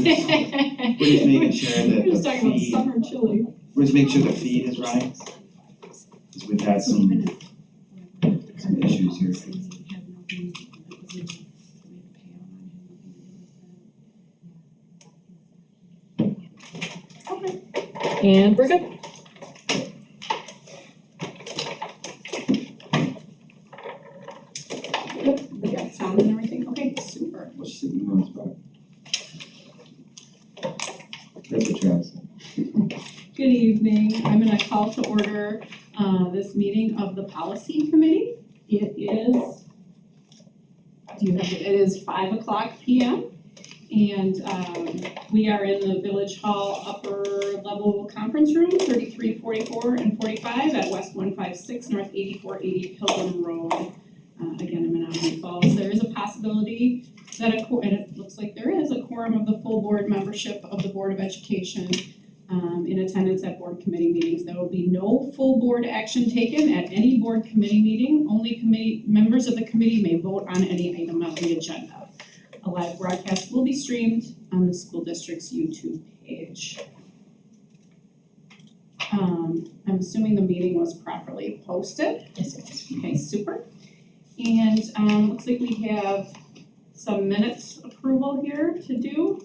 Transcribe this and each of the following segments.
We're just making sure that We're just the talking about feed, summer chili. we're just making sure the feed is running. Because we've had some issues here. And we're good. Yep, we got sound and everything, okay, super. Let's sit in the wrong spot. That's what Travis said. Good evening, I'm gonna call to order this meeting of the policy committee. It is, it is 5:00 p.m. And we are in the Village Hall upper level conference room, 3344 and 45 at West 156 North 8480 Pilgrim Road. Again, I'm in Menominee Falls. There is a possibility that and it looks like there is a quorum of the full board membership of the Board of Education in attendance at board committee meetings. There will be no full board action taken at any board committee meeting. Only committee members of the committee may vote on any item on the agenda. A live broadcast will be streamed on the school district's YouTube page. I'm assuming the meeting was properly posted. Yes. Okay, super. And looks like we have some minutes approval here to do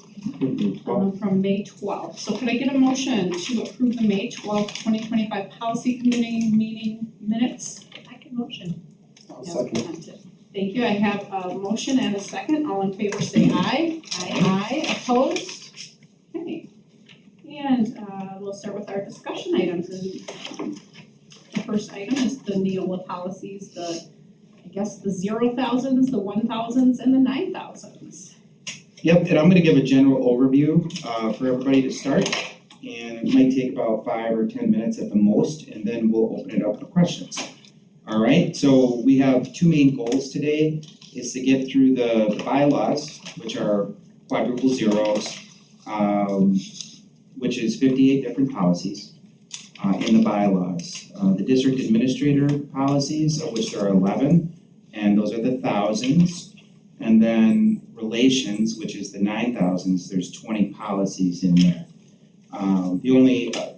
from May 12th. So could I get a motion to approve the May 12th, 2025 policy committee meeting minutes? I can motion. I'll As second. presented. Thank you. I have a motion and a second. All in favor say aye. Aye. Opposed? Okay. And we'll start with our discussion items. And the first item is the Neola policies, the 0,000s, the 1,000s, and the 9,000s. Yep, and I'm gonna give a general overview for everybody to start. And it might take about 5 or 10 minutes at the most, and then we'll open it up for questions. All right, so we have two main goals today, is to get through the bylaws, which are quadruple zeros, which is 58 different policies in the bylaws. The district administrator policies, of which there are 11, and those are the thousands. And then relations, which is the 9,000s, there's 20 policies in there.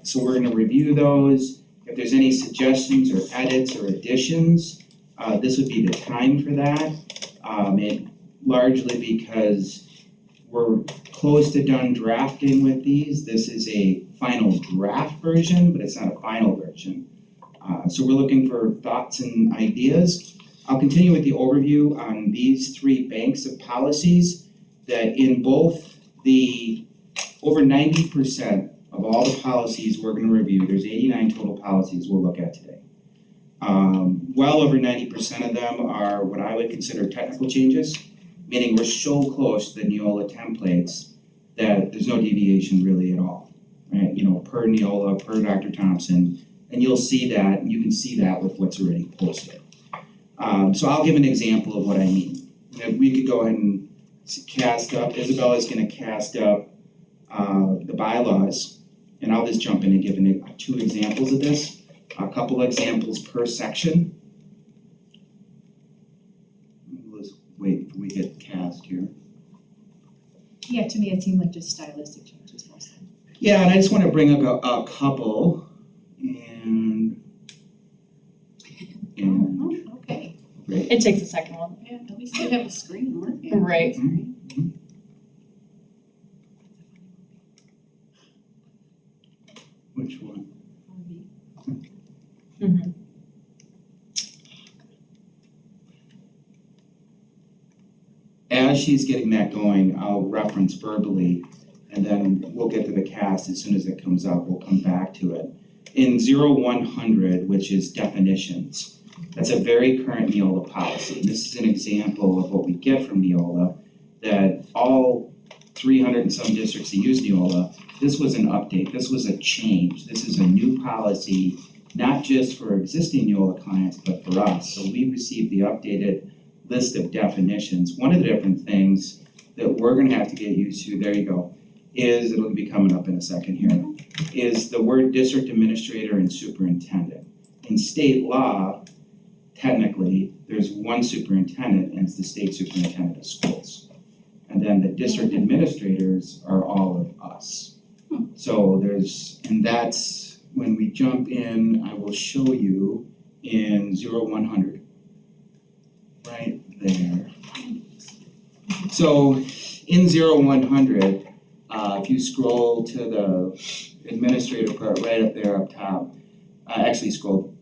So we're gonna review those. If there's any suggestions or edits or additions, this would be the time for that. Largely because we're close to done drafting with these. This is a final draft version, but it's not a final version. So we're looking for thoughts and ideas. I'll continue with the overview on these three banks of policies that in both the over 90% of all the policies we're gonna review, there's 89 total policies we'll look at today. Well over 90% of them are what I would consider technical changes, meaning we're so close to the Neola templates that there's no deviation really at all, right? Per Neola, per Dr. Thompson, and you'll see that, and you can see that with what's already posted. So I'll give an example of what I mean. If we could go ahead and cast up, Isabella's gonna cast up the bylaws, and I'll just jump in and give two examples of this, a couple examples per section. Let's wait until we get cast here. Yeah, to me it seemed like just stylistic changes mostly. Yeah, and I just wanna bring up a couple, and Oh, okay. great. It takes a second one. Yeah, at least they have a screen working. Right. Which one? Mm-hmm. As she's getting that going, I'll reference verbally, and then we'll get to the cast as soon as it comes up, we'll come back to it. In 0100, which is definitions, that's a very current Neola policy. This is an example of what we get from Neola, that all 300 and some districts that use Neola, this was an update, this was a change, this is a new policy, not just for existing Neola clients, but for us. So we received the updated list of definitions. One of the different things that we're gonna have to get used to, there you go, is, it'll be coming up in a second here, is the word district administrator and superintendent. In state law, technically, there's one superintendent and it's the state superintendent of schools. And then the district administrators are all of us. So and that's, when we jump in, I will show you in 0100, right there. So in 0100, if you scroll to the administrative part right up there up top, actually scroll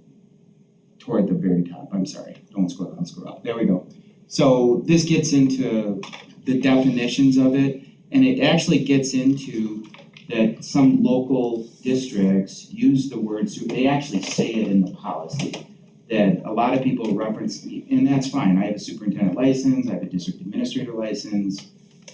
toward the very top, I'm sorry, don't scroll down, scroll up, there we go. So this gets into the definitions of it, and it actually gets into that some local districts use the word they actually say it in the policy. That a lot of people reference, and that's fine, I have a superintendent license, I have a district administrator license,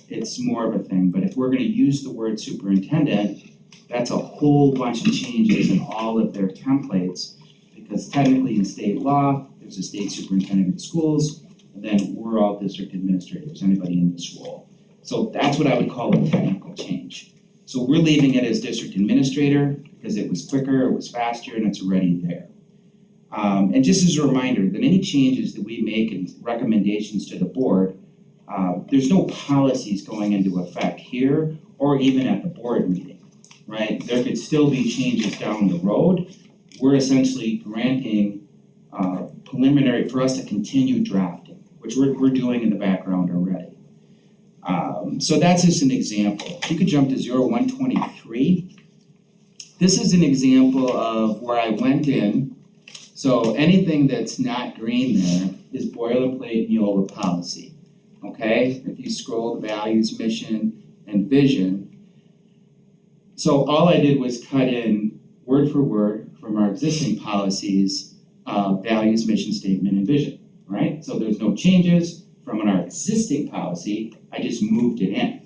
it's more of a thing, but if we're gonna use the word superintendent, that's a whole bunch of changes in all of their templates, because technically in state law, there's a state superintendent of schools, and then we're all district administrators, anybody in this role. So that's what I would call a technical change. So we're leaving it as district administrator, because it was quicker, it was faster, and it's already there. And just as a reminder, that any changes that we make and recommendations to the board, there's no policies going into effect here or even at the board meeting, right? There could still be changes down the road. We're essentially granting preliminary for us to continue drafting, which we're doing in the background already. So that's just an example. If you could jump to 0123. This is an example of where I went in. So anything that's not green there is boilerplate Neola policy, okay? If you scroll to values, mission, and vision. So all I did was cut in word for word from our existing policies, values, mission statement, and vision, right? So there's no changes from our existing policy, I just moved it in.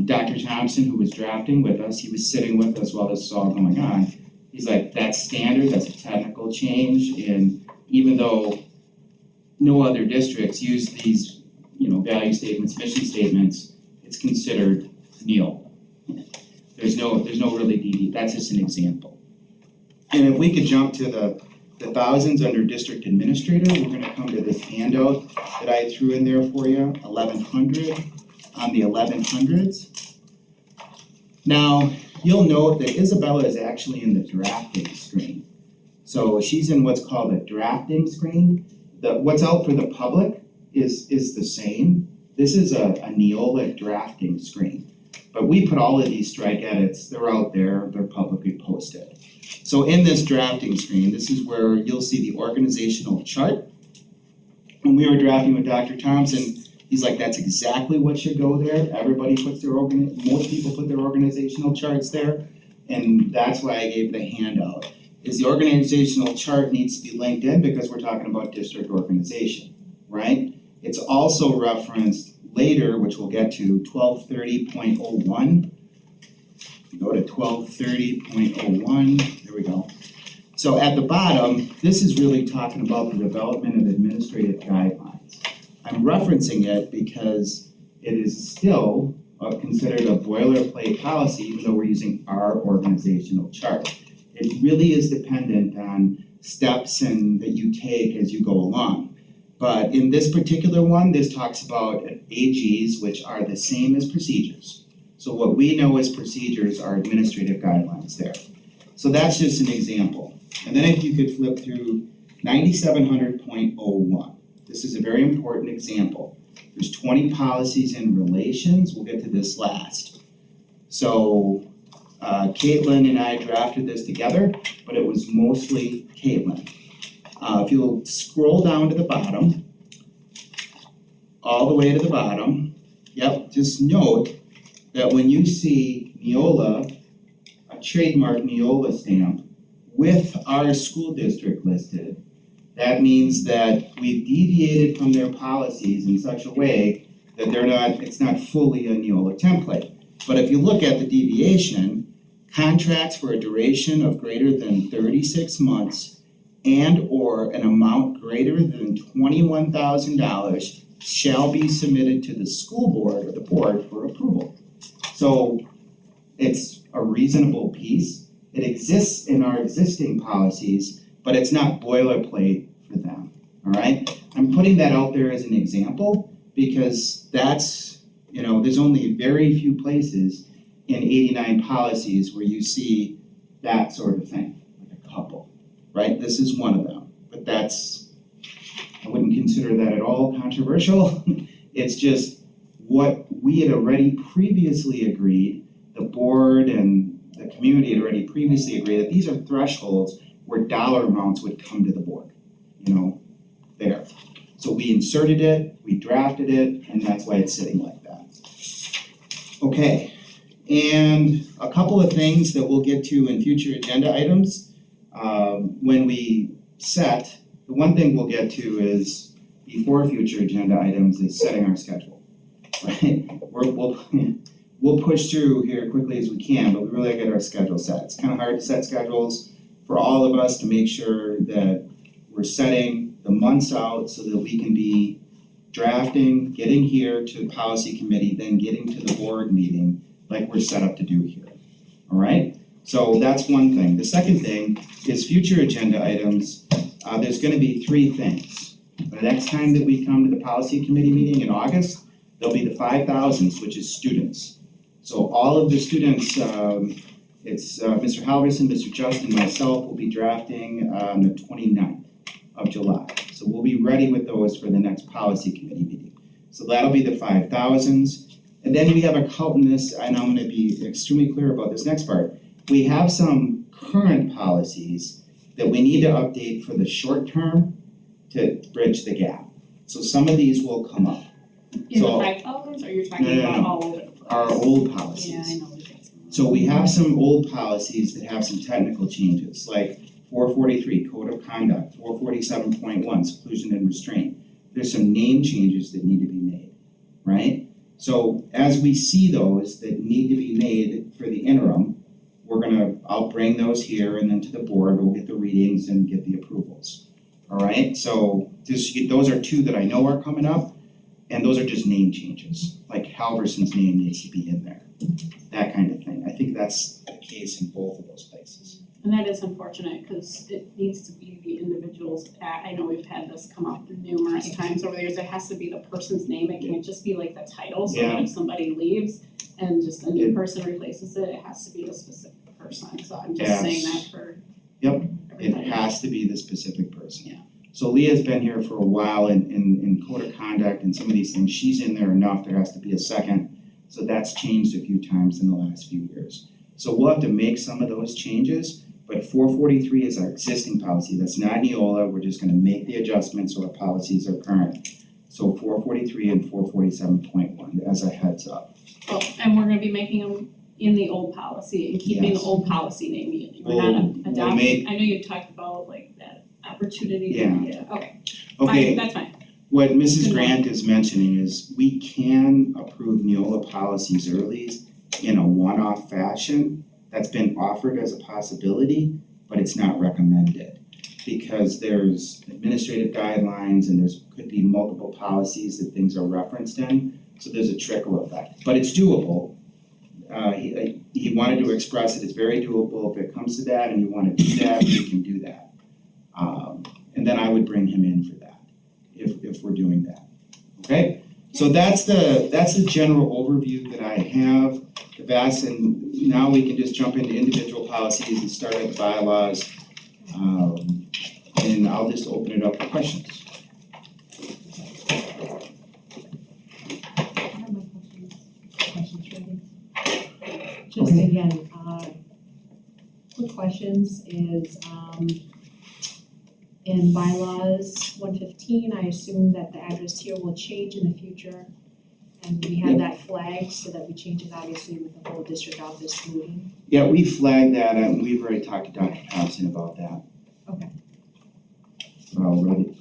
Dr. Thompson, who was drafting with us, he was sitting with us while this was all going on. He's like, that's standard, that's a technical change, and even though no other districts use these, value statements, mission statements, it's considered Neola. There's no really DD, that's just an example. And if we could jump to the thousands under district administrator, we're gonna come to this handout that I threw in there for you, 1100, on the 1100s. Now, you'll note that Isabella is actually in the drafting screen. So she's in what's called a drafting screen. What's out for the public is the same. This is a Neola drafting screen. But we put all of these strike edits, they're out there, they're publicly posted. So in this drafting screen, this is where you'll see the organizational chart. When we were drafting with Dr. Thompson, he's like, that's exactly what should go there. Everybody puts most people put their organizational charts there. And that's why I gave the handout. Is the organizational chart needs to be linked in because we're talking about district organization, right? It's also referenced later, which we'll get to, 1230.01. Go to 1230.01, there we go. So at the bottom, this is really talking about the development of administrative guidelines. I'm referencing it because it is still considered a boilerplate policy, even though we're using our organizational chart. It really is dependent on steps that you take as you go along. But in this particular one, this talks about AGs, which are the same as procedures. So what we know as procedures are administrative guidelines there. So that's just an example. And then if you could flip through 9700.01. This is a very important example. There's 20 policies and relations. We'll get to this last. So Caitlin and I drafted this together, but it was mostly Caitlin. If you'll scroll down to the bottom, all the way to the bottom, just note that when you see Neola, a trademark Neola stamp with our school district listed, that means that we've deviated from their policies in such a way that it's not fully a Neola template. But if you look at the deviation, contracts for a duration of greater than 36 months and or an amount greater than $21,000 shall be submitted to the school board or the board for approval. So it's a reasonable piece. It exists in our existing policies, but it's not boilerplate for them, all right? I'm putting that out there as an example because that's, You know, there's only very few places in 89 policies where you see that sort of thing, like a couple, right? This is one of them, but I wouldn't consider that at all controversial. It's just what we had already previously agreed, the board and the community had already previously agreed that these are thresholds where dollar amounts would come to the board, you know, there. So we inserted it, we drafted it, and that's why it's sitting like that. Okay, and a couple of things that we'll get to in future agenda items. When we set, the one thing we'll get to is, before future agenda items, is setting our schedule, right? We'll push through here quickly as we can, but we really gotta get our schedule set. It's kind of hard to set schedules for all of us to make sure that we're setting the months out so that we can be drafting, getting here to the policy committee, then getting to the board meeting like we're set up to do here, all right? So that's one thing. The second thing is future agenda items. There's gonna be three things. The next time that we come to the policy committee meeting in August, there'll be the 5,000s, which is students. So all of the students, it's Mr. Halverson, Mr. Justin, myself will be drafting on the 29th of July. So we'll be ready with those for the next policy committee meeting. So that'll be the 5,000s. And then we have a couple, and I'm gonna be extremely clear about this next part. We have some current policies that we need to update for the short term to bridge the gap. So some of these will come up. In the So- 5,000s, or you're talking No. about all over the place? Our old policies. Yeah, I know what that's. So we have some old policies that have some technical changes, like 443, Code of Conduct, 447.1, Seclusion and Restraint. There's some name changes that need to be made, right? So as we see those that need to be made for the interim, I'll bring those here and then to the board, we'll get the readings and get the approvals. All right, so those are two that I know are coming up, and those are just name changes, like Halverson's name needs to be in there, that kind of thing. I think that's the case in both of those places. And that is unfortunate, because it needs to be the individual's, I know we've had this come up numerous times over the years, it has to be the person's name, it can't just be like the title, so that if somebody leaves and just a new person replaces it, it has to be a specific person, so I'm just saying that for It everybody. has to be the specific person. Yeah. So Leah's been here for a while in Code of Conduct and some of these things, she's in there enough, there has to be a second. So that's changed a few times in the last few years. So we'll have to make some of those changes, but 443 is our existing policy, that's not Neola, we're just gonna make the adjustments so our policies are current. So 443 and 447.1 as a heads up. Oh, and we're gonna be making them in the old policy and keeping the Yes. old policy name, we're not We'll adopting, make- I know you talked about like that opportunity, Yeah. okay, Okay, fine, that's fine. what Mrs. Good Grant is mentioning is we can approve Neola policies early in a one-off fashion. That's been offered as a possibility, but it's not recommended. Because there's administrative guidelines and could be multiple policies that things are referenced in, so there's a trickle effect, but it's doable. He wanted to express it, it's very doable, if it comes to that and you wanna do that, we can do that. And then I would bring him in for that, if we're doing that, okay? So that's the general overview that I have, and now we can just jump into individual policies and start at the bylaws. And I'll just open it up for questions. I have my questions ready. Just Okay. again, quick questions is, in bylaws 115, I assume that the address here will change in the future. And we have that flagged so that we change it obviously with the whole district office moving. Yeah, we flagged that, and we've already talked to Dr. Thompson about that. Okay. Already,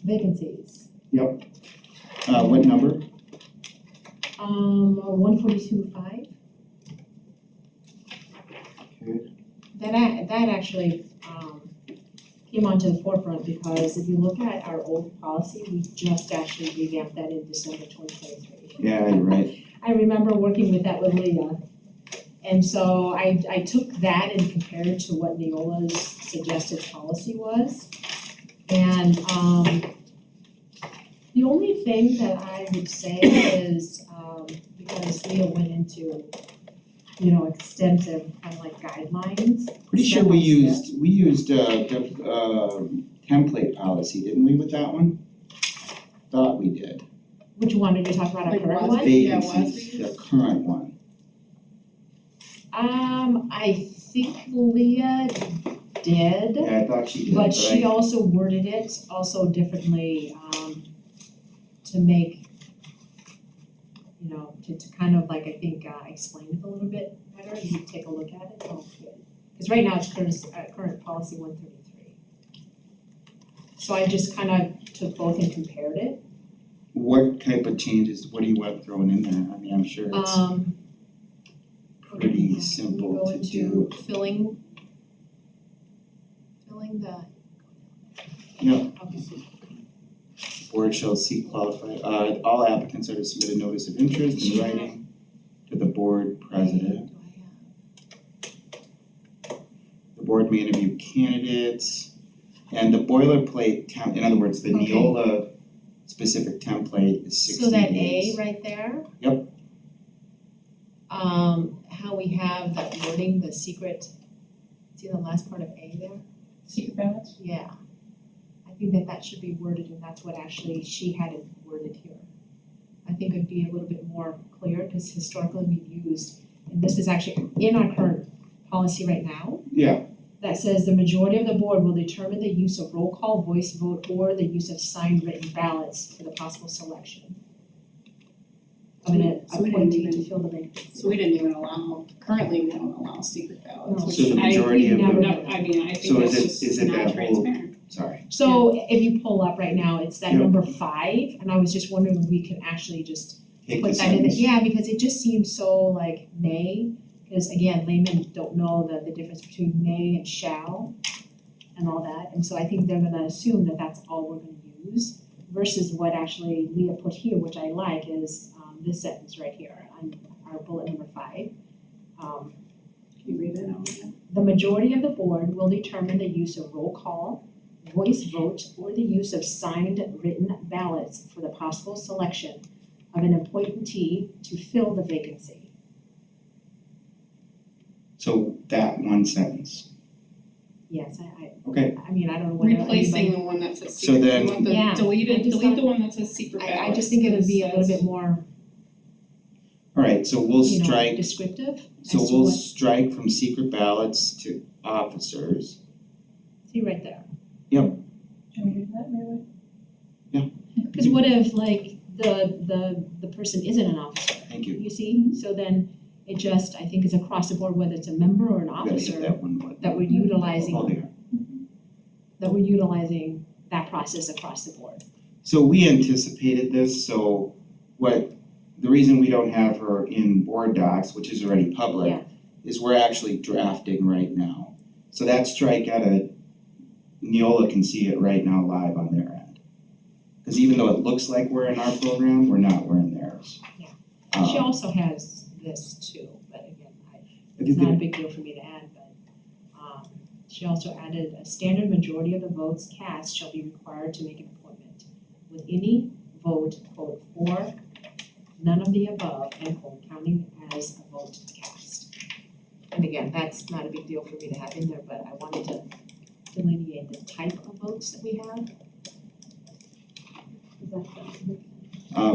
Vacancies. what number? 142.5. Okay. That actually came onto the forefront because if you look at our old policy, we just actually revamped that in December 2023. Yeah, you're right. I remember working with that with Leah And so I took that and compared it to what Neola's suggested policy was. And the only thing that I would say is, because Leah went into, extensive kind of like guidelines. Pretty sure we step-by-step. used the template policy, didn't we, with that one? Thought we did. Which one did you talk about, our Like current was one? it? Yeah, Vacancies, the current one. I think Leah did. Yeah, I thought she did, But she I- also worded it also differently, to make, to kind of like, I think, explain it a little bit better, you take a look at it, good. Cause right now it's current policy 133. So I just kind of took both and compared it. What type of changes, what do you want thrown in there? I mean, I'm sure it's pretty simple to do. Filling the. Yeah. Okay. Board shall seek qualified, all applicants are to submit a notice of interest in writing to the board president. The board may interview candidates, and the boilerplate in other words, the Okay. Neola specific template is 60 days. So that A right there? Yep. How we have that wording, the secret, see the last part of A there? Secret ballots? Yeah. I think that should be worded, and that's what actually she had it worded here. I think it'd be a little bit more clear, because historically we've used, and this is actually in our current policy right now, Yeah, that says the majority of the board will determine the use of roll call, voice vote, or the use of signed written ballots for the possible selection of an So we didn't appointee even- to fill the vacancy. So we didn't even allow, currly we don't allow secret ballots, No. which So the I, majority of never- the, I mean, I So think is it's it- just is it not that whole- transparent. sorry, So if you pull up right now, it's that Yep. number 5, and I was just wondering if we can actually just take put the that in there. sentence. Yeah, because it just seems so like may, because again, laymen don't know the difference between may and shall and all that, and so I think they're gonna assume that that's all we're gonna use versus what actually Leah put here, which I like, is this sentence right here on our bullet number 5. Can you read it out again? The majority of the board will determine the use of roll call, voice vote, or the use of signed written ballots for the possible selection of an appointee to fill the vacancy. So that one sentence, Yes, okay, I mean, I don't know whether Replacing anybody, the one that says So secret, then- you want the Yeah, I delete just the thought- one that says secret ballots. I just think it would be a little 'cause bit more, alright, so we'll you know, strike, descriptive so as to we'll what, strike from secret ballots to officers. see right there. Can we do that, maybe? Cause what if like the person isn't an officer, Thank you. you see? So then it just, I think is across the board, whether it's a member or an Gotta hit officer, that one button. that we're utilizing Oh, there. that process across the board. So we anticipated this, so the reason we don't have her in board docs, which is already public, Yeah. is we're actually drafting right now. So that strike edit, Neola can see it right now live on their end. Cause even though it looks like we're in our program, we're not, we're in theirs. Yeah. She also has this too, but again, I it's think not a that- big deal for me to add, but she also added a standard majority of the votes cast shall be required to make an appointment. With any vote, quote, for none of the above, end quote, counting as a vote cast. And again, that's not a big deal for me to have in there, but I wanted to delineate the type of votes that we have. Is that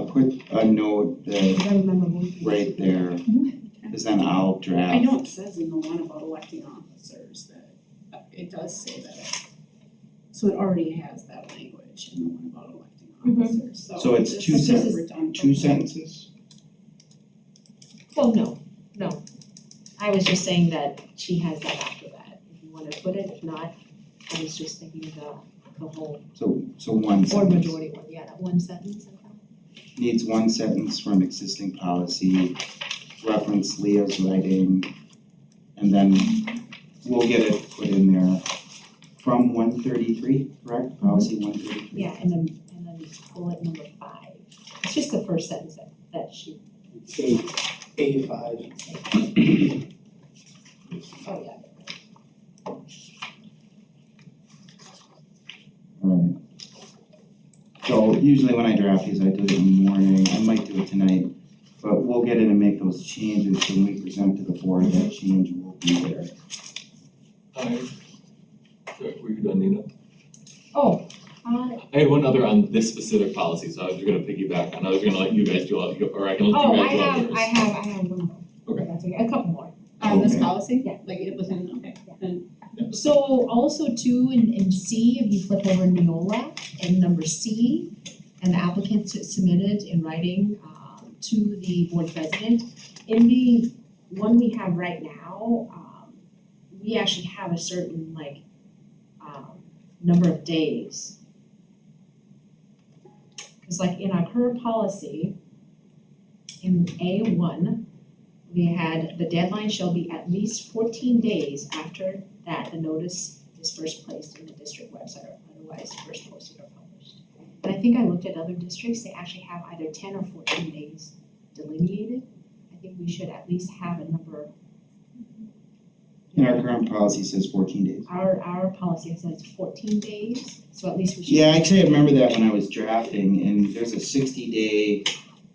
Put a note that I remember one. right there, cause then I'll draft. I know it says in the one about electing officers that it does say that. So it already has that language in the one about electing officers, so. So it's this two is sen- redundant. Two sentences? Well, no. I was just saying that she has that after that, if you wanna put it, if not, I was just thinking the whole So one board sentence. majority one, yeah, that one sentence, okay. Needs one sentence from existing policy, reference Leah's writing, and then we'll get it put in there from 133, correct? Policy 133. Yeah, and then bullet number 5, it's just the first sentence that she, A5. please. Oh, yeah. Alright. So usually when I draft these, I do it in the morning, I might do it tonight, but we'll get in and make those changes, so when we present to the board, that change will be there. Were you done, Nina? Oh, I had one other on this specific policy, so I was just gonna piggyback on, I was gonna let you guys do all, or I can let oh, you I guys do have, others. I have one more. Okay. That's okay, a couple more. This Okay. policy? Yeah. Like it within, okay, then, So also too, in C, if you flip over Neola, and number C, and the applicant submitted in writing to the board president, in the one we have right now, we actually have a certain number of days. Cause like in our current policy, in A1, we had the deadline shall be at least 14 days after that the notice is first placed in the district website or otherwise first posted or published. And I think I looked at other districts, they actually have either 10 or 14 days delineated. I think we should at least have a number. And our current policy says 14 days. Our policy says 14 days, so at least we should. Yeah, actually, I remember that when I was drafting, and there's a 60-day,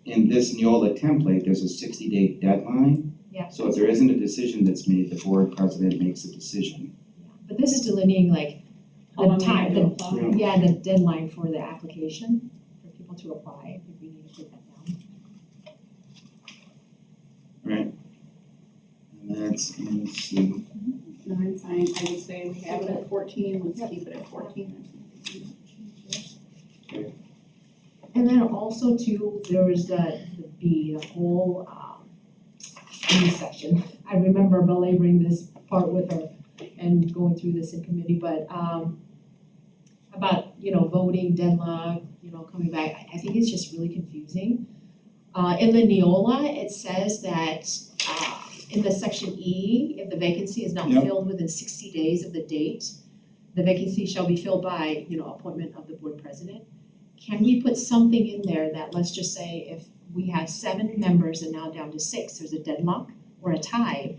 in this Neola template, there's a 60-day deadline. Yeah. So if there isn't a decision that's made, the board president makes a decision. But this is delineating like how the long we time, have to apply. yeah, the deadline for the application for people to apply, if we need to put that down. Right? And that's in C. No, I'm fine, I would say we have it at 14, let's keep it at 14. And then also too, there was the whole B section. I remember belaboring this part with her and going through this in committee, but about, voting deadlock, coming back, I think it's just really confusing. In the Neola, it says that in the section E, if the vacancy is not Yep. filled within 60 days of the date, the vacancy shall be filled by, appointment of the board president. Can we put something in there that, let's just say, if we have 7 members and now down to 6, there's a deadlock or a tie,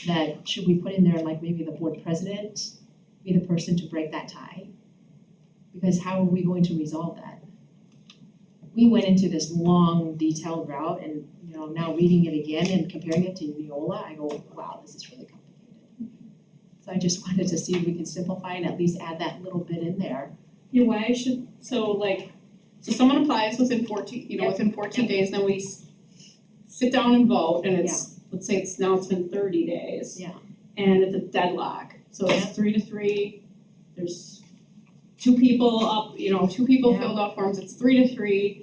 that should we put in there like maybe the board president be the person to break that tie? Because how are we going to resolve that? We went into this long detailed route and, now reading it again and comparing it to Neola, I go, wow, this is really complicated. So I just wanted to see if we can simplify and at least add that little bit in there. Yeah, why should, so someone applies within 14, Yep. within 14 days, then we sit down and vote, and it's, let's say it's been 30 days. Yeah. And it's a deadlock, so it's 3 to 3, there's 2 people up, 2 people Yeah. filled out forms, it's 3 to 3.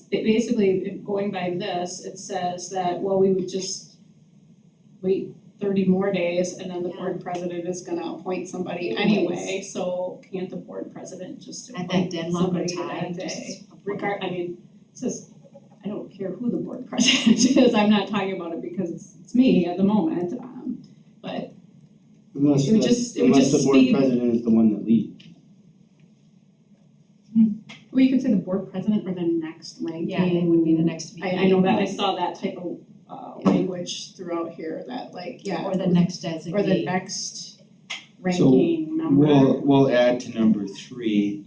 It basically, going by this, it says that, well, we would just wait 30 more days, and then the board president is gonna appoint somebody anyway, so can't the board president just At that appoint deadlock or somebody tie, that day? just It says, I don't care who the board president is, I'm not talking about it because it's me at the moment, but Unless It would the, just- it would unless just the board speed- president is the one that leads. well, you could say the board president or the next ranking. Yeah, it would be the next meeting. I know that, I saw that type of language throughout here that Or the next designee. or the next ranking member. We'll add to number 3,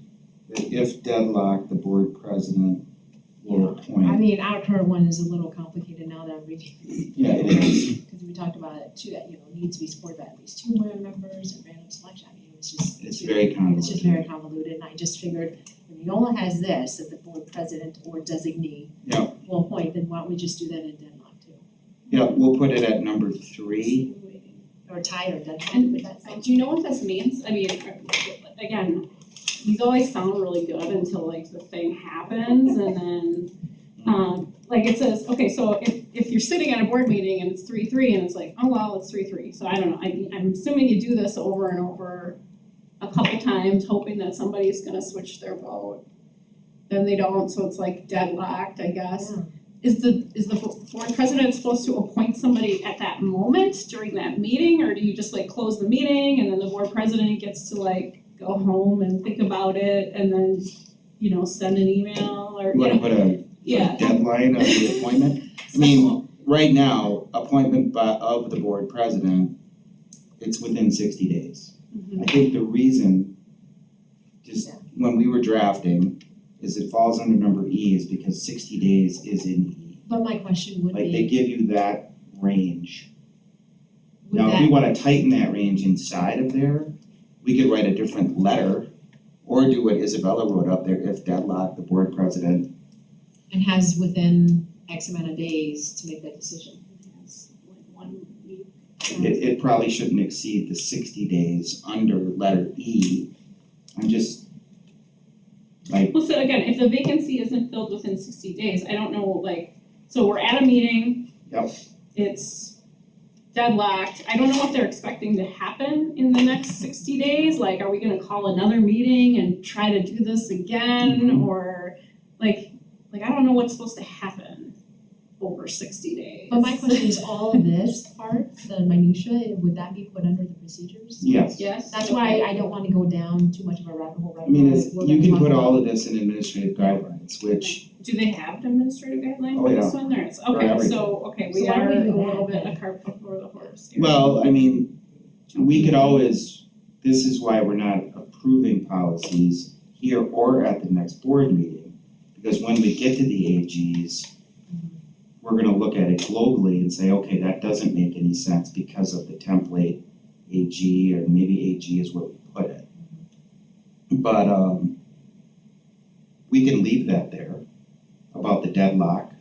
that if deadlocked, the board president will appoint. I mean, our current one is a little complicated now that I'm reading, Yeah, it is. because we talked about it too, that, needs to be supported by at least 2 more members and random selection, I mean, it's just. It's very convoluted. It's just very convoluted, and I just figured, if Neola has this, that the board president or designee Yeah. will appoint, then why don't we just do that in deadlock too? Yeah, we'll put it at number 3. Or tie or deadlock, And would that sound? do you know what this means? I mean, again, these always sound really good until the thing happens and then, it says, okay, so if you're sitting at a board meeting and it's 3-3 and it's oh well, it's 3-3, so I don't know, I'm assuming you do this over and over a couple times, hoping that somebody's gonna switch their vote. Then they don't, so it's deadlocked, I guess. Yeah. Is the board president supposed to appoint somebody at that moment during that meeting, or do you just close the meeting and then the board president gets to go home and think about it and then, send an email or, You wanna put a yeah. deadline of the appointment? I mean, right now, appointment of the board president it's within 60 days. Mhm. I think the reason, just when we were drafting, is it falls under number E is because 60 days is in E. But my question would Like they be, give you that range. would Now, if we that, wanna tighten that range inside of there, we could write a different letter or do what Isabella wrote up there, if deadlocked, the board president. and has within X amount of days to make that decision? It's like 1 week. It probably shouldn't exceed the 60 days under letter E. I'm just, like, Well, so again, if the vacancy isn't filled within 60 days, I don't know, like, so we're at a meeting. Yep. It's deadlocked. I don't know what they're expecting to happen in the next 60 days. Like, are we gonna call another meeting and try to do this again? Mhm. Or like I don't know what's supposed to happen over 60 days. But my question is, all of this part, the minutia, would that be put under the procedures? yes. Yes. That's why I don't wanna go down too much of a rabbit hole right I mean, now. it's, We're you gonna can talk put about- all of this in administrative guidelines, which, Do they have an administrative guideline Oh, for yeah. this one? There is, For okay, everything. so, okay, we So why are don't a we do little that bit then? a cart before the horse here. well, I mean, we could always, this is why we're not approving policies here or at the next board meeting. Because when we get to the AGs, we're gonna look at it globally and say, okay, that doesn't make any sense because of the template AG, or maybe AG is where we put it. But we can leave that there about the deadlock.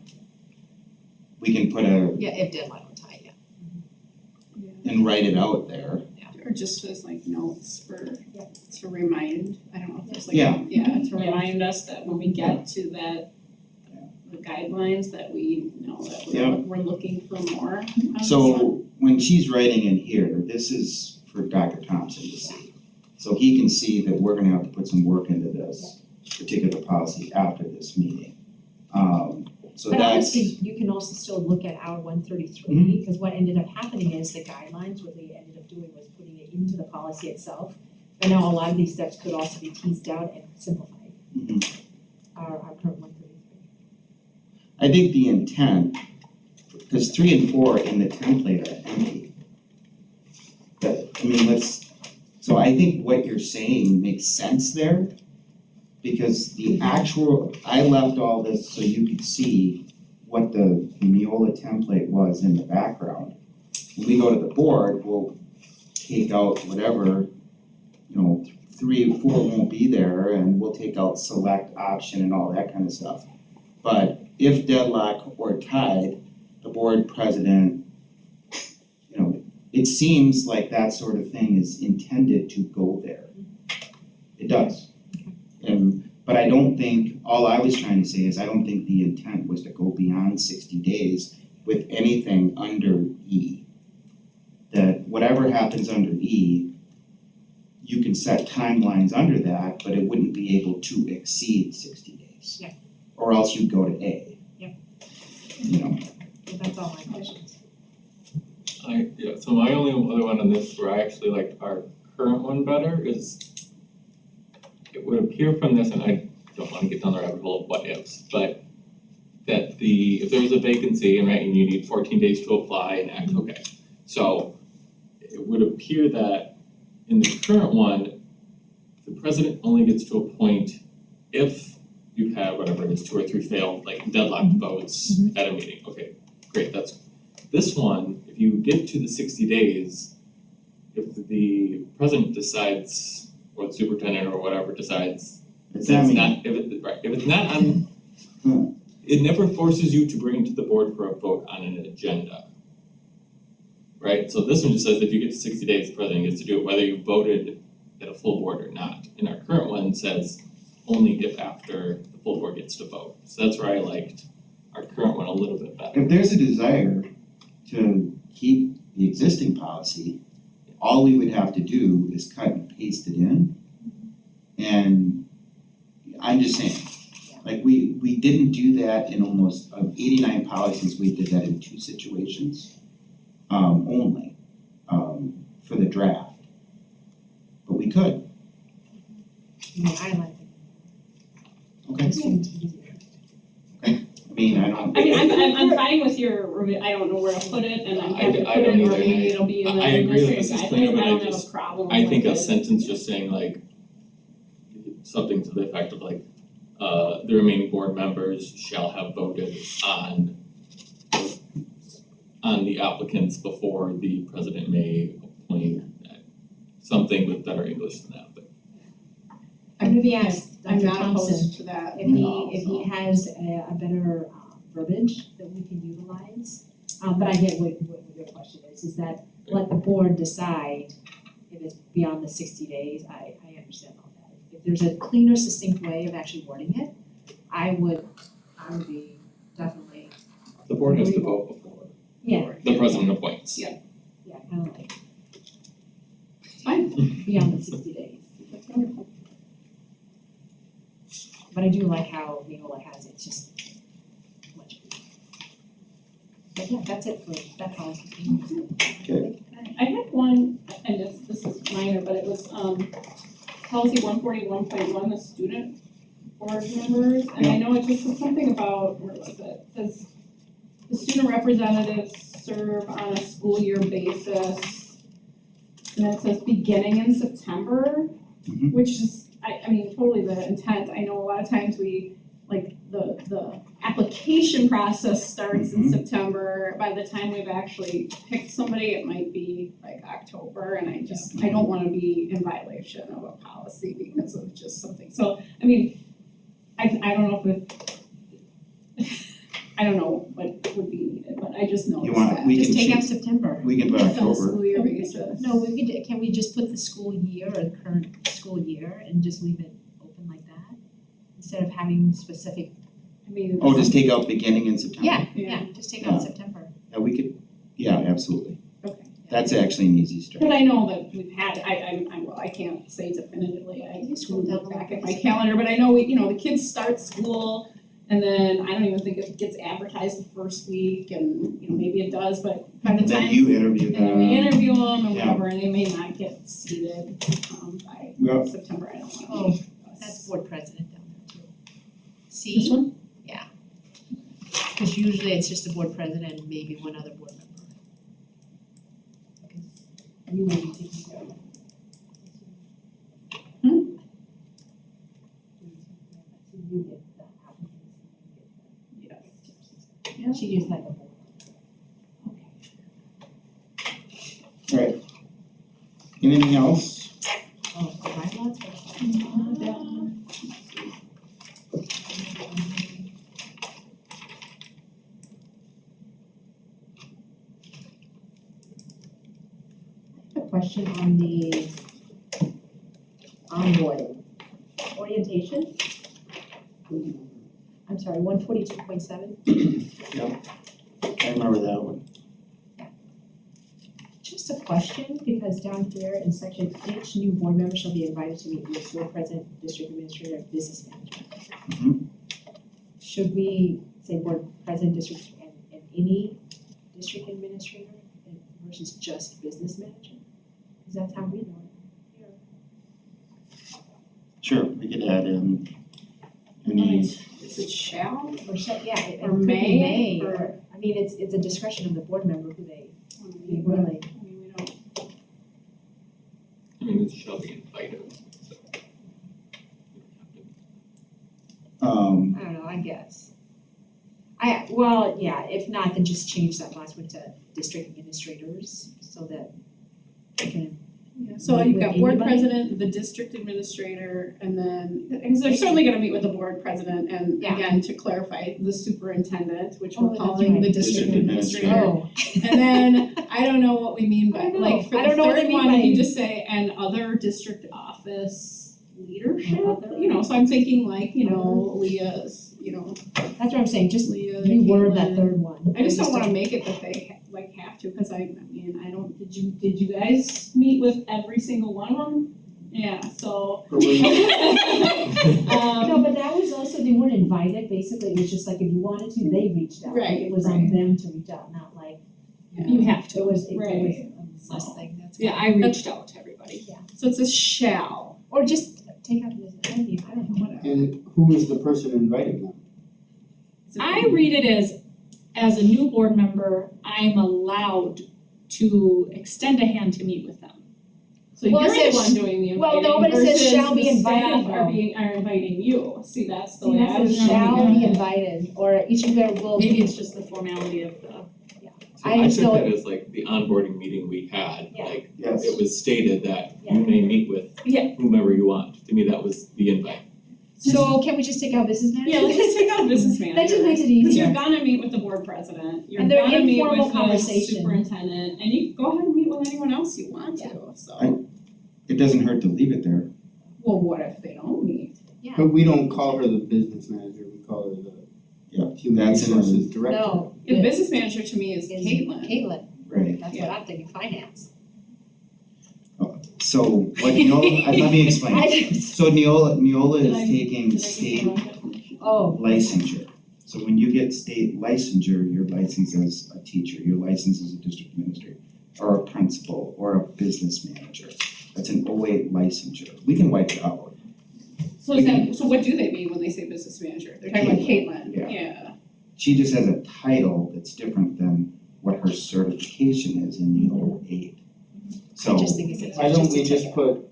We can put Yeah, if deadline or tie, yeah. and write it out there. Or just as like notes for, to remind, I don't know if there's like, Yeah. to remind us that when we get to that, the guidelines, that we know that Yeah. we're looking for more on this one. So when she's writing in here, this is for Dr. Thompson to see. So he can see that we're gonna have to put some work into this particular policy after this meeting. So But that's, honestly, you can also still look at our 133, because what ended up happening is the guidelines, what they ended up doing was putting it into the policy itself. And now a lot of these steps could also be teased out and simplified, Mhm. our current 133. I think the intent, because 3 and 4 in the template are empty. So I think what you're saying makes sense there. Because the actual, I left all this so you could see what the Neola template was in the background. When we go to the board, we'll take out whatever, 3 and 4 won't be there, and we'll take out select option and all that kind of stuff. But if deadlock or tied, the board president, it seems like that sort of thing is intended to go there. It does. But I don't think, all I was trying to say is I don't think the intent was to go beyond 60 days with anything under E. That whatever happens under E, you can set timelines under that, but it wouldn't be able to exceed 60 days. Yeah. Or else you'd go to A. Yep. So that's all my questions. So my only other one on this where I actually liked our current one better is it would appear from this, and I don't wanna get down the rabbit hole of what ifs, but that if there was a vacancy and and you need 14 days to apply and act, okay. So it would appear that in the current one, the president only gets to appoint if you have whatever it is, 2 or 3 failed, like deadlocked votes at a meeting. Okay, great, this one, if you get to the 60 days, if the president decides, or the superintendent or whatever decides, It's if not it's not on, it never forces you to bring it to the board for a vote on an agenda. Right, so this one just says if you get to 60 days, the president gets to do it whether you voted at a full board or not. And our current one says only if after the full board gets to vote. So that's where I liked our current one a little bit better. If there's a desire to keep the existing policy, all we would have to do is cut and paste it in. And I'm just saying, like we didn't do that in almost, of 89 policies, we did that in 2 situations, only, for the draft. But we could, I like it. okay, It seems easier. I mean, I I mean, I'm fine with your I don't know where to put it, and I'm happy to I put don't it, or either, and maybe it'll be in the I agree with administrative Mrs. Klinger, guidelines, but I I don't have just- a problem I think with a it. sentence just saying like something to the effect of like, the remaining board members shall have voted on the applicants before the president may appoint, something with better English than that, but I'm gonna be asked I'm Dr. not Thompson, opposed to that if at all, he so. has a better verbiage that we can utilize. But I get what your question is that let the board decide if it's beyond the 60 days, I understand all that. If there's a cleaner, succinct way of actually wording it, I would be definitely, the board has to vote before yeah, the president appoints. Yeah. kind of like Fine. beyond the 60 days. That's wonderful. But I do like how Neola has it, it's just much. But yeah, that's it for that policy. I had one, and this is minor, but it was policy 141.1, the student board members, and I know it just said something about, where was it? It says the student representatives serve on a school year basis. And it says beginning in September, Mhm. which is, I mean, totally the intent. I know a lot of times we, like, the application process starts in Mhm. September. By the time we've actually picked somebody, it might be like October, and I don't wanna be in violation of a policy because of just something. So, I mean, I don't know if I don't know what would be needed, but I just noticed want- that. we Just can take out change- September. We can put On a October. school year basis. No, can we just put the school year or current school year and just leave it open like that? Instead of having specific, I mean. Oh, just take out beginning in September? yeah, just take out Yeah. September. Yeah, we could, yeah, absolutely. Okay. That's actually an easy start. But I know that we've had, I can't say definitively, I Can you just scroll down look a back little at my bit? calendar, but I know the kids start school and then I don't even think it gets advertised the first week and, maybe it does, but by the And then time. you interview And then we them. interview them and Yeah. whatever, and they may not get seated, by Yeah. September, I don't wanna. Oh, That's board president down there too. This See, one? because usually it's just the board president and maybe one other board member. Because you may be taking care of it. Hmm? So you get the applicants, you Yes. get Yeah. She just had the board. Right. Anything else? Oh, the bylaws? That one. A question on the onboarding orientation. I'm sorry, 142.7. I remember that one. Just a question, because down here in section, each new board member shall be invited to meet with board president, district administrator, and business manager. Mhm. Should we say board president, district, and any district administrator versus just business manager? Because that's how we know it here. Sure, we could add in any, Is it shall? Or yeah, it Or could be may, may, or- or, I mean, it's a discretion of the board member who they We really. don't. I mean, it shall be invited, so. I don't know, I guess. Well, yeah, if not, then just change that last one to district administrators so that they can. Yeah, so you've got With board anybody? president, the district administrator, and then, because they're certainly gonna meet with the board president, and Yeah. again, to clarify, the superintendent, which Oh, we're that's calling the right. district District administrator. Oh. And then, I don't know what we mean by, I don't like, know. for I the don't know what third they mean one, by- you just say, and other district office leadership, Other- so I'm thinking like, Leah's, That's what I'm saying, just Leah, reword that Caitlin. third one. I just don't wanna make it that they have to, cause I mean, I don't, did you guys meet with every single one of them? Yeah, so. No, but that was also, they weren't invited, basically, it was just like if you wanted to, they reached out. Right, It was on right. them to reach out, not like, You have to, it was right. a less thing, that's Yeah, fine. I reached out to everybody. Yeah. So it says shall, Or just take out the, I don't know. whatever. And who is the person inviting them? I read it as a new board member, I'm allowed to extend a hand to meet with them. So Well, you're it the says- one doing the inviting well, no, but it says versus shall be the invited, staff are though. are inviting you. See, that's the See, way that I was says reading shall be it. invited, or each of them will. Maybe it's just the formality of the. So I I just took know- that as like the onboarding meeting we had, Yeah. like Yes. it was stated that Yeah. you may meet with Yeah. whomever you want. To me, that was the invite. So can we just take out business manager? Yeah, let's just take out business manager. That just makes it Cause easier. you're gonna meet with the board president, you're And they're gonna meet informal with the conversation. superintendent, and you go ahead and meet with anyone else you want to, so. It doesn't hurt to leave it there. Well, what if they don't meet? But we don't call her the business manager, we call her the Yeah, human that's in- resources director. No, The it business manager to me is is Caitlin. Caitlin, Right, that's what I'm thinking, finance. so what Neola, let me explain. I just, So Neola Did is I- taking Did I get the state wrong definition? oh, licensure. So when you get state licensure, you're licensed as a teacher, you're licensed as a district administrator, or a principal, or a business manager. That's an 08 licensure. We can wipe it out. So is that, so what do they mean when they say business manager? They're talking about Caitlin, Yeah. yeah. She just has a title that's different than what her certification is in the 08. So I just think it's. Why don't we to just take it. put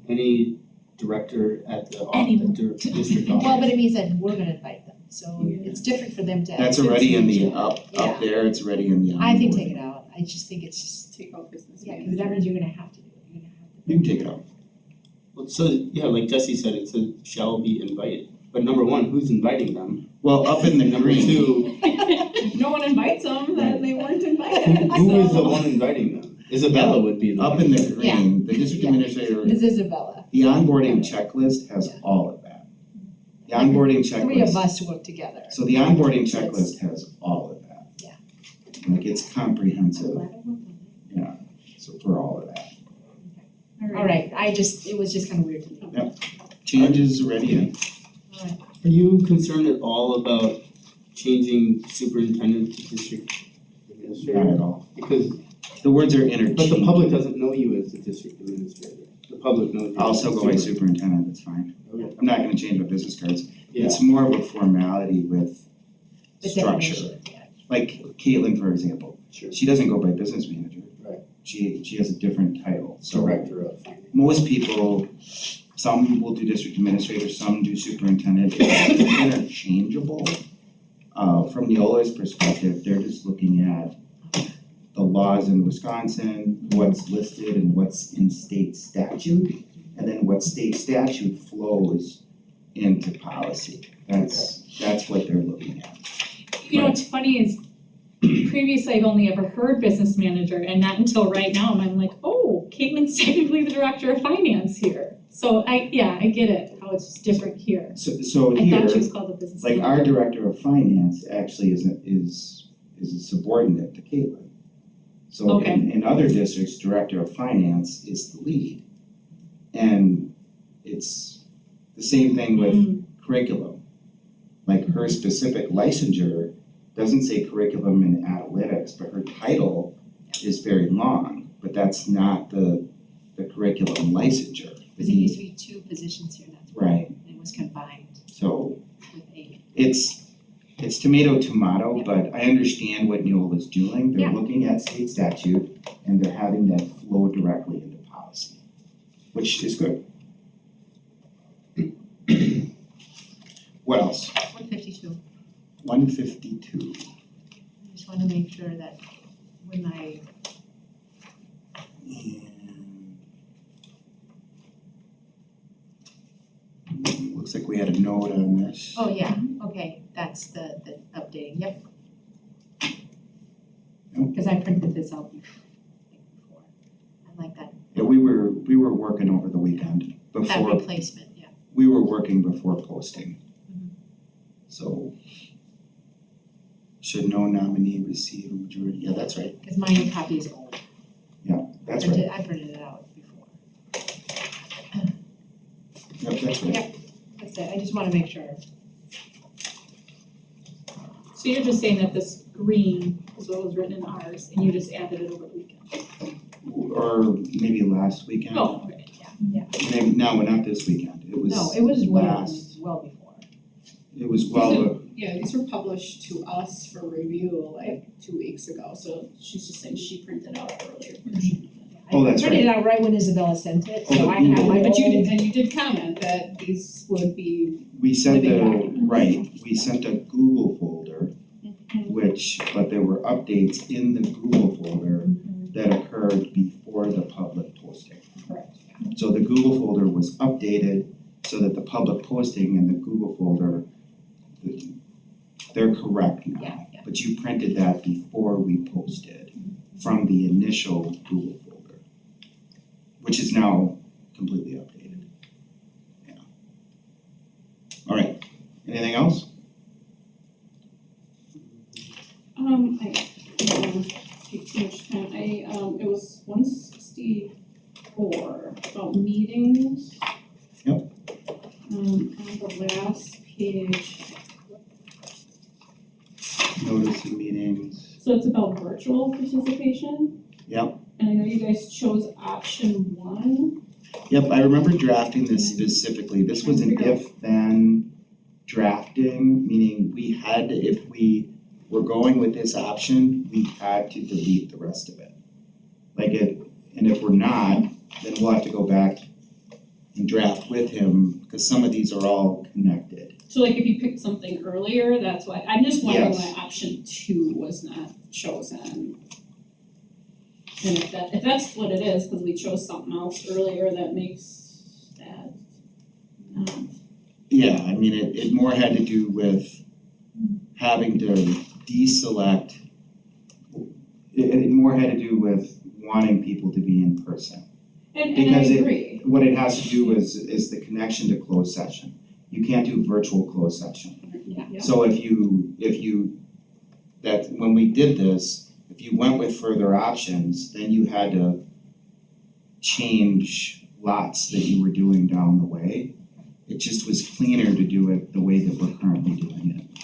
any director at the Anyone. district office? Well, but it means that we're gonna invite them, so it's different for them to. that's already in the Yeah. up there, it's already in the onboarding. I think take it out, I just think it's just, Take out business yeah, manager. cause that means you're gonna have to do it, you're gonna have to. You can take it out. Well, so, yeah, like Jesse said, it says shall be invited, but number one, who's inviting them? Well, up in the Number green, two, No one invites them, then they weren't invited, who is the so- one inviting them? Isabella would be the up one. in the green, the district Yeah. administrator, This is Isabella, the onboarding checklist has Yeah. all of that. The onboarding three of checklist, us work together. so the onboarding So it's- checklist has all of that. Yeah. Like it's comprehensive, Glad I worked on so for all of that. that. Alright, it was just kinda weird to me. Changes already in. Alright, Are you concerned at all about changing superintendent to district administrator? Not at all. Because, The words are but interchangeable. the public doesn't know you as the district administrator. The public knows you. I'll as still the go by super- superintendent, that's fine. Okay. I'm not gonna change my business cards. Yeah, It's more of a formality with the structure. definition, yeah. Like Caitlin, for example, sure. she doesn't go by business manager. Right. She has a different title, so. Director of finance. Most people, some will do district administrator, some do superintendent, it's interchangeable. From Neola's perspective, they're just looking at the laws in Wisconsin, what's listed and what's in state statute, and then what state statute flows into policy. That's what they're looking at. You know, what's funny is previously I've only ever heard business manager and not until right now I'm like, oh, Caitlin's technically the director of finance here. So I get it, how it's just different here. So I here, thought she was called the business like manager. our director of finance actually is a subordinate to Caitlin. So Okay. in other districts, director of finance is the lead. And it's the same thing with Mm, curriculum. Like her specific licensure doesn't say curriculum and analytics, but her title is very long, but that's not the curriculum licensure. Cause it used to be two positions here, that's why Right, it was combined so with a. it's tomato, but I understand what Neola's doing. They're Yeah. looking at state statute and they're having that flow directly into policy, which is good. What else? 152. 152. I just wanna make sure that when I, And looks like we had a note on this. oh yeah, okay, that's the updating, yep. Yep. Cause I printed this out before, I like that, Yeah, we were working over the weekend that before, replacement, yeah. we were working before posting. Mhm. So should no nominee receive a majority, yeah, that's right, Cause my copy is old, that's right, I printed it out before. yep, that's right. Yep. That's it, I just wanna make sure. So you're just saying that this green is what was written in ours and you just added it over the weekend? Or maybe last weekend. Oh, okay, yeah. Maybe, no, not this weekend, it was No, it was last, well before. it was well, these were published to us for review like 2 weeks ago, so she's just saying she printed out an earlier version of it. Oh, that's I printed it out right when Isabella sent it, so I have my. But you did comment that these would be, We sent Living a, documents. right, we sent a Google folder, but there were updates in the Google folder that occurred before the public posting. Correct. So the Google folder was updated so that the public posting and the Google folder, they're correct now. Yeah. But you printed that before we posted from the initial Google folder, which is now completely updated. Yeah. All right, anything else? I don't wanna take too much time, it was 164 about meetings. Yep. On the last page, Notice of meetings, so it's about virtual participation. Yep. And I know you guys chose option 1. Yep, I remember drafting this specifically, this was an if-then drafting, meaning we had, if we were going with this option, we had to delete the rest of it. And if we're not, then we'll have to go back and draft with him, because some of these are all connected. So like if you picked something earlier, that's why, I'm just wondering Yes. why option 2 was not chosen. And if that's what it is, cause we chose something else earlier, that makes that not. Yeah, I mean, it more had to do with having to deselect. It more had to do with wanting people to be in person. And I Because agree, What it has to do is the connection to closed session. You can't do virtual closed session. yeah. So if you, that, when we did this, if you went with further options, then you had to change lots that you were doing down the way. It just was cleaner to do it the way that we're currently doing it.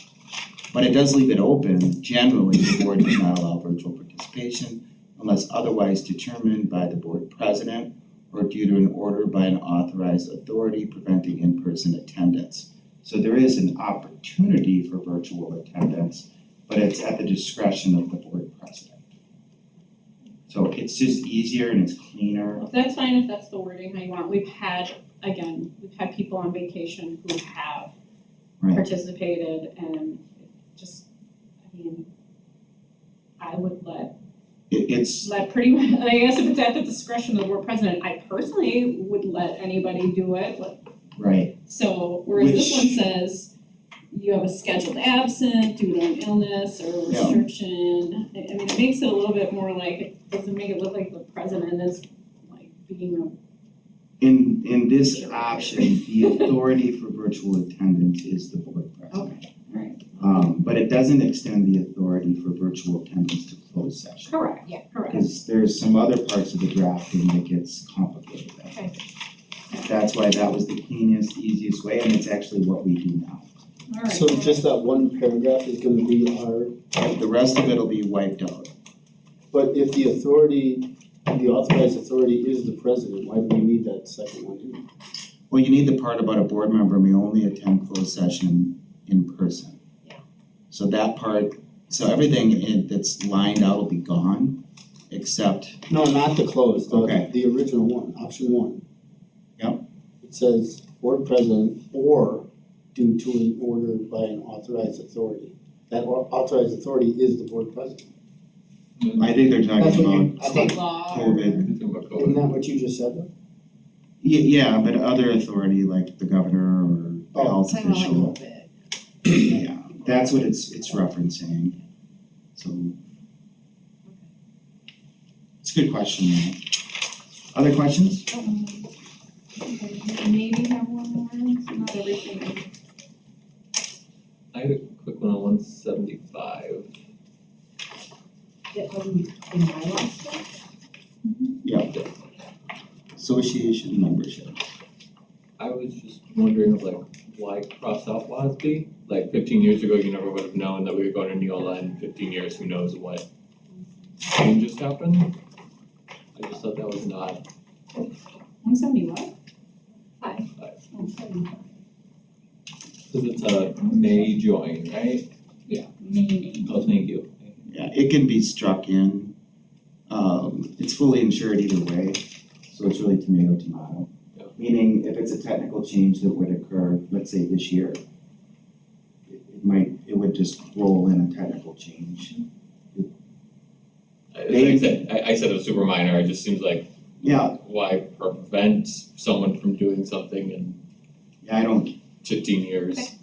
But it does leave it open, generally, the board does not allow virtual participation unless otherwise determined by the board president or due to an order by an authorized authority preventing in-person attendance. So there is an opportunity for virtual attendance, but it's at the discretion of the board president. So it's just easier and it's cleaner. That's fine if that's the wording how you want, we've had people on vacation who have Right. participated and just, I would It's, let pretty much, I guess if it's at the discretion of the board president, I personally would let anybody do it, right, so whereas this Which- one says you have a scheduled absent due to an illness or Yeah. restriction, I mean, it makes it a little bit more like, it doesn't make it look like the president is like being a. in this option, the authority for virtual attendance is the board president. Okay, alright. But it doesn't extend the authority for virtual attendance to closed session. Correct, Yeah. correct. Because there's some other parts of the drafting that gets complicated. Okay. That's why that was the cleanest, easiest way, and it's actually what we do now. Alright. So just that one paragraph is gonna be our, The rest of it'll be wiped out. but if the authority, the authorized authority is the president, why do we need that second one in? Well, you need the part about a board member may only attend closed session in person. Yeah. So that part, so everything that's lined out will be gone, except, No, not the closed, Okay. the original one, option 1. Yep. It says board president or due to an order by an authorized authority. That authorized authority is the board president. I think they're That's talking what you, about I State thought, law. COVID. isn't that what you just said though? Yeah, but other authority like the governor or the Oh. health Talking about like official, COVID. yeah, that's what it's referencing. So. It's a good question though. Other questions? Maybe have one more, not everything. I had a quick one on 175. In bylaws stuff? Yeah. Association membership. I was just wondering like why cross out WASB? Like 15 years ago, you never would have known that we were going to Neola, and 15 years, who knows what changes happened? I just thought that was an odd. 170 what? Five. Oh, 75. Cause it's a may join, right? Maybe. Oh, thank you. Yeah, it can be struck in. It's fully insured either way, so it's really tomato. Yeah. Meaning if it's a technical change that would occur, let's say this year, it would just roll in a technical change. I said it was super minor, it just seems like Yeah, why prevent someone from doing something in I don't, 15 years? Okay.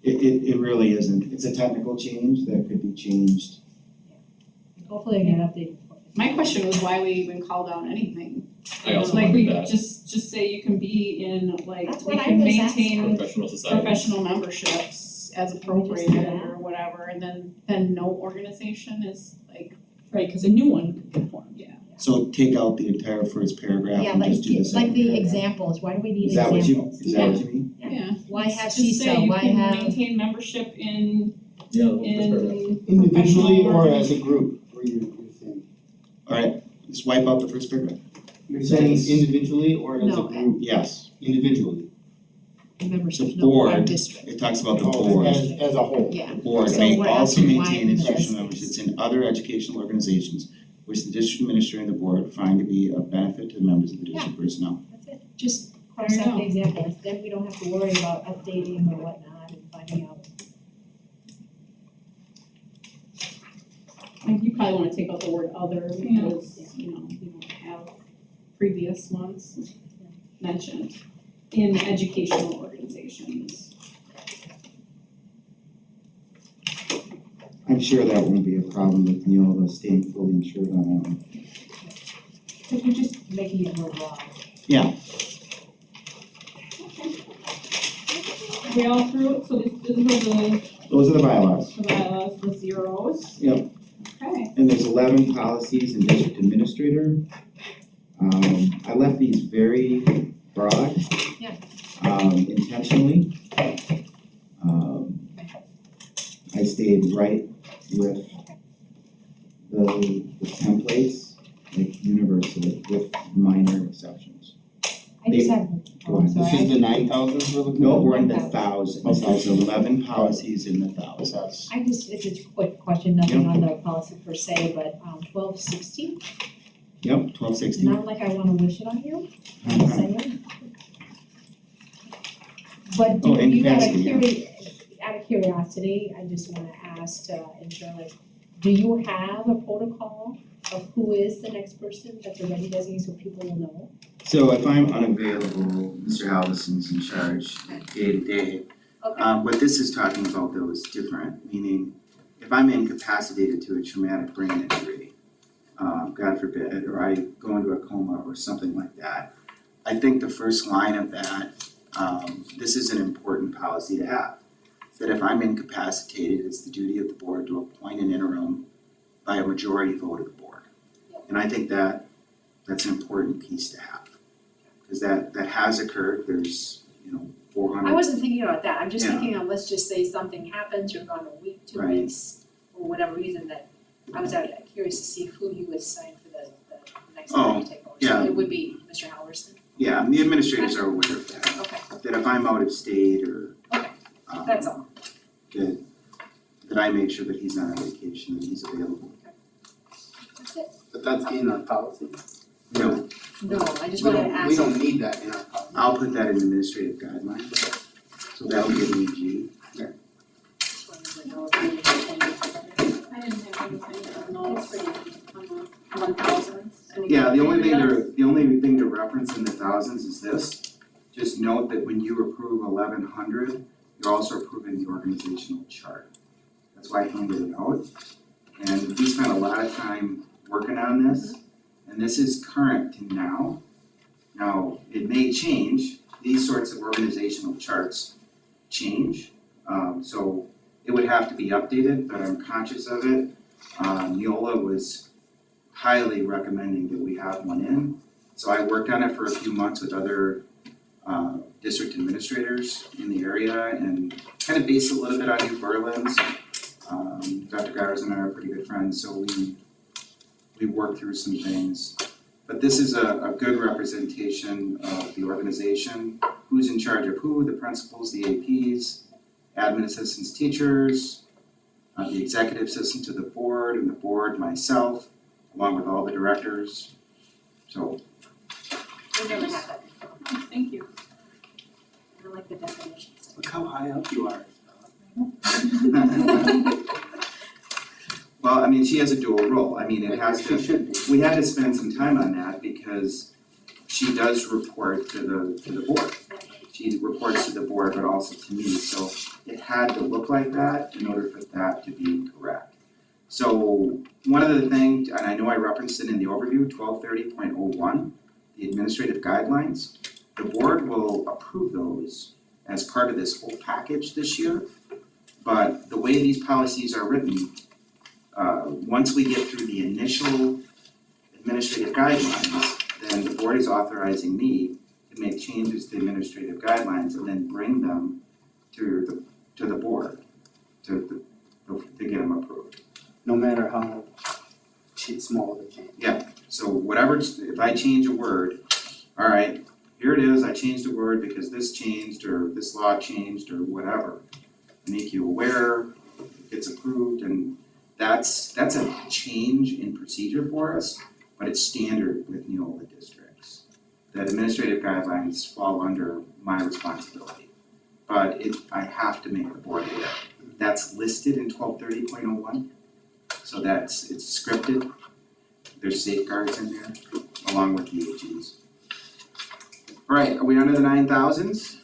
it really isn't. It's a technical change that could be changed. Hopefully I get updated. My question was why we even called out anything. I also Like we wondered that, just say you can be in, like, That's we what I can was maintain professional society. professional memberships as appropriated or whatever, and then no organization is like, Right, because a new one could get formed. yeah. So take out the entire first paragraph Yeah, and like, just do the second like the paragraph. examples, why do we need Is that what examples? you mean? Yeah. Why have Just say CISA, you why can have, maintain membership in Yeah, the first paragraph. Individually professional or as a group, or you're saying? Alright, just wipe out the first paragraph. You're saying Yes. individually or as a No, group? Yes, Individually. membership, The no, by board. district, it talks about the Oh, board. as a whole. yeah. Board So may we're also asking why maintain in the institutional first memberships in other educational organizations which the district administrator and the board find to be of benefit to the members of the district personnel. That's it, just cross There you out the go. examples, then we don't have to worry about updating or whatnot and finding out. Like you probably wanna take out the word other because, you know, you don't have previous ones mentioned in educational organizations. I'm sure that won't be a problem with Neola staying fully insured on that one. Cause we're just making it more broad. We all through it, so this is Those are the bylaws. the bylaws, the zeros. Yep. Okay, And there's 11 policies in district administrator. I left these very broad. Yeah. Intentionally. I stayed right with the templates, like universally, with minor exceptions. I just They- have, Go oh, I'm ahead. sorry. This is the 9,000s we're looking at? No, we're in the 1,000. thousands, there's 11 policies in the thousands. I just, it's a quick question, nothing on the policy per se, but 1260, Yep, 1260. not like I wanna wish it on you, I'm just saying. But Oh, do and you, capacity, yeah. out of curiosity, I just wanna ask, and Shirley, do you have a protocol of who is the next person that's already designated so people will know? So if I'm unavailable, Mr. Hallison's in charge day to day. Okay. What this is talking about though is different, meaning if I'm incapacitated to a traumatic brain injury, God forbid, or I go into a coma or something like that, I think the first line of that, this is an important policy to have. That if I'm incapacitated, it's the duty of the board to appoint an interim by a majority vote of the board. And I think that's an important piece to have. Because that has occurred, there's, 400. I wasn't thinking about that, I'm just Yeah. thinking of, let's just say something happens, you're gone a week, 2 Right. weeks, for whatever reason that, I was curious to see who you assigned for the next Oh, time you take over. yeah. So it would be Mr. Halverson, Yeah, and the administrators are aware of that, okay, that if I'm out of state or, Okay. that's all. that I make sure that he's not on vacation and he's available. That's it. But that's in our policy. No, No, I just wanted to ask. We don't need that in our policy. I'll put that in administrative guidelines, so that'll be an EG. Just wanted to know if you had anything. I didn't have anything on those on the 1,000. Yeah, the only thing to reference in the thousands is this. Just note that when you approve 1100, you're also approving the organizational chart. That's why I handed it out. And we spent a lot of time working on this, and this is current to now. Now, it may change, these sorts of organizational charts change. So it would have to be updated, but I'm conscious of it. Neola was highly recommending that we have one in. So I worked on it for a few months with other district administrators in the area and kind of based a little bit on New Berlin's. Dr. Gowers and I are pretty good friends, so we worked through some things. But this is a good representation of the organization, who's in charge of who, the principals, the APs, admin assistants, teachers, the executive assistant to the board, and the board, myself, along with all the directors. So, We never had that before. Oh, thank you. I don't like the definitions. Look how high up you are. well, I mean, she has a dual role. I mean, it has She to, should be. we had to spend some time on that because she does report to the board. She reports to the board, but also to me, so it had to look like that in order for that to be correct. So one of the things, and I know I referenced it in the overview, 1230.01, the administrative guidelines, the board will approve those as part of this whole package this year. But the way these policies are written, once we get through the initial administrative guidelines, then the board is authorizing me to make changes to administrative guidelines and then bring them to the board to get them approved. No matter how small the change. So whatever, if I change a word, all right, here it is, I changed a word because this changed or this law changed or whatever. Make you aware, it gets approved, and that's a change in procedure for us, but it's standard with Neola districts. The administrative guidelines fall under my responsibility, but I have to make the board aware. That's listed in 1230.01, so it's scripted. There's safeguards in there, along with the AGs. All right, are we under the 9,000s?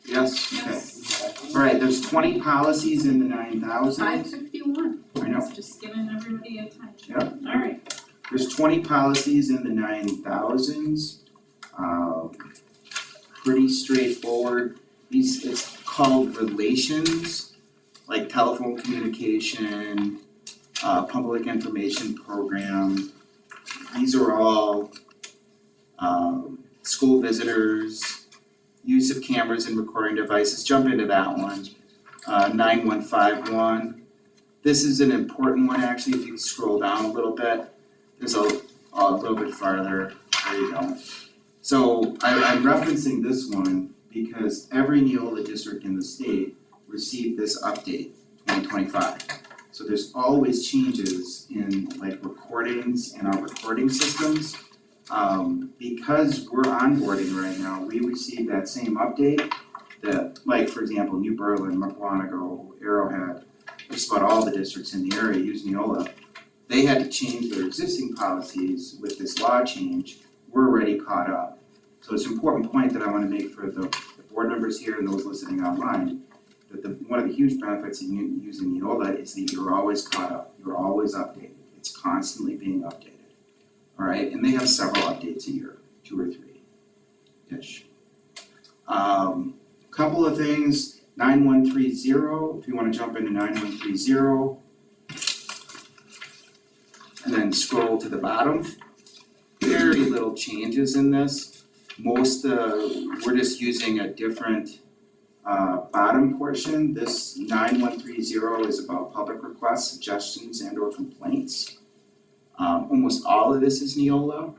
Yes, okay. Yes, All right, there's 20 policies in the 9,000. 5:51. I know. Just giving everybody a time. Yep. All right. There's 20 policies in the 9,000s. Pretty straightforward. It's called relations, like telephone communication, public information program. These are all school visitors, use of cameras and recording devices. Jump into that one. 9151. This is an important one, actually, if you scroll down a little bit. There's a little bit farther. There you go. So I'm referencing this one because every Neola district in the state received this update, 2025. So there's always changes in like recordings and our recording systems. Because we're onboarding right now, we received that same update that, like, for example, New Berlin, Mukwonago, Arrowhead, just about all the districts in the area use Neola. They had to change their existing policies with this law change. We're already caught up. So it's an important point that I want to make for the board members here and those listening online, that one of the huge benefits of using Neola is that you're always caught up, you're always updated. It's constantly being updated. All right, and they have several updates a year, 2 or 3-ish. Couple of things, 9130, if you want to jump into 9130, and then scroll to the bottom. Very little changes in this. We're just using a different bottom portion. This 9130 is about public requests, suggestions, and or complaints. Almost all of this is Neola.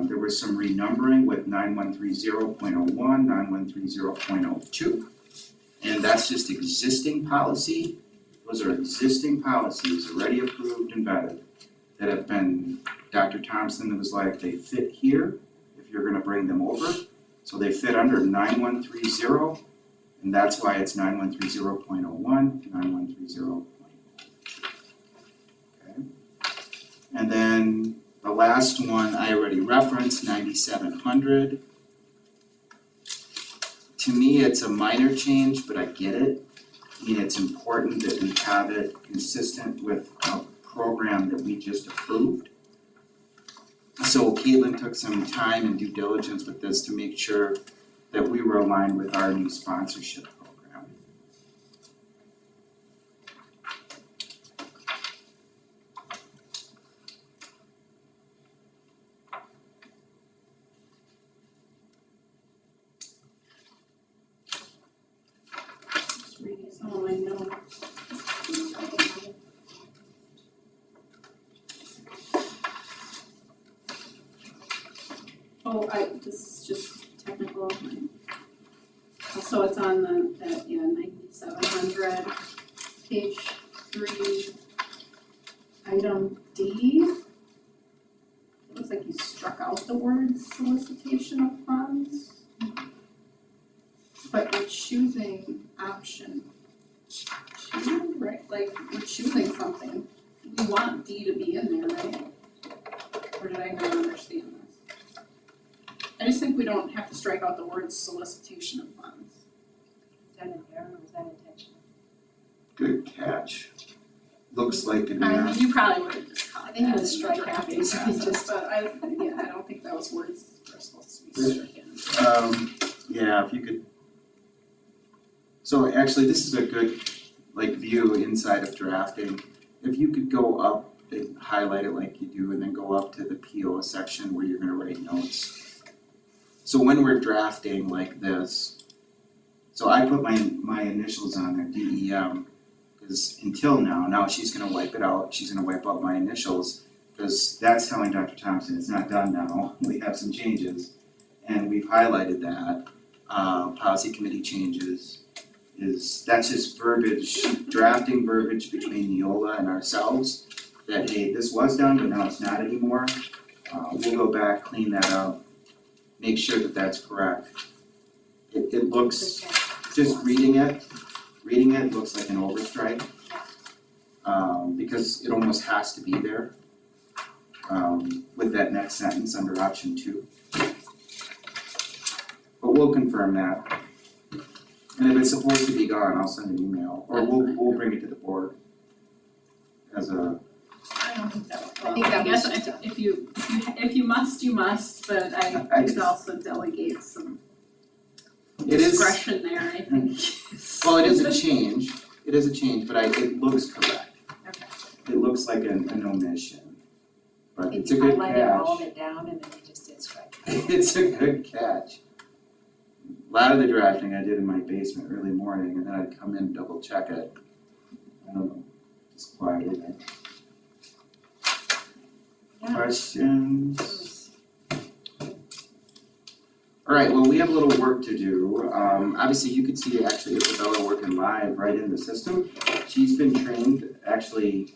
There was some renumbering with 9130.01, 9130.02. And that's just existing policy. Those are existing policies already approved and vetted that have been, Dr. Thompson was like, they fit here if you're gonna bring them over. So they fit under 9130, and that's why it's 9130.01, 9130.02. Okay. And then the last one I already referenced, 9700. To me, it's a minor change, but I get it. I mean, it's important that we have it consistent with a program that we just approved. So Caitlin took some time and due diligence with this to make sure that we were aligned with our new sponsorship program. Just reading some of my notes. Oh, this is just technical. So it's on the, 9700, page 3, item D. It looks like you struck out the word solicitation of funds. But we're choosing option 2, right? Like, we're choosing something. We want D to be in there, right? Or did I not understand this? I just think we don't have to strike out the word solicitation of funds. Is that an error or was that intentional? Good catch. Looks like an I error. mean, you probably would have just caught that I think it in was the strike drafting out, process, just- but I don't think those words are supposed to be stricken. Yeah, if you could. So actually, this is a good like view inside of drafting. If you could go up and highlight it like you do and then go up to the PO section where you're gonna write notes. So when we're drafting like this, so I put my initials on there, DEM, because until now she's gonna wipe it out, she's gonna wipe out my initials, because that's telling Dr. Thompson it's not done now, we have some changes. And we've highlighted that, policy committee changes that's just verbiage, drafting verbiage between Neola and ourselves, that hey, this was done, but now it's not anymore. We'll go back, clean that up, make sure that that's correct. It looks, just reading it looks like an overstrike. Because it almost has to be there. With that next sentence under option 2. But we'll confirm that. And if it's supposed to be gone, I'll send an email, or we'll bring it to the board as a, I don't think that would, I think that guess was- if you must, you must, but I could also delegate some it is, discretion there, I think. well, it is a change, but it looks correct. Okay. It looks like an omission, but Maybe it's a good highlighted all of catch. it down and then you just did strike. It's a good catch. A lot of the drafting I did in my basement early morning, and then I'd come in, double check it. I don't know, just quietly. Yeah. Questions? Alright, well, we have a little work to do. Obviously you could see actually Isabella working live right in the system. She's been trained actually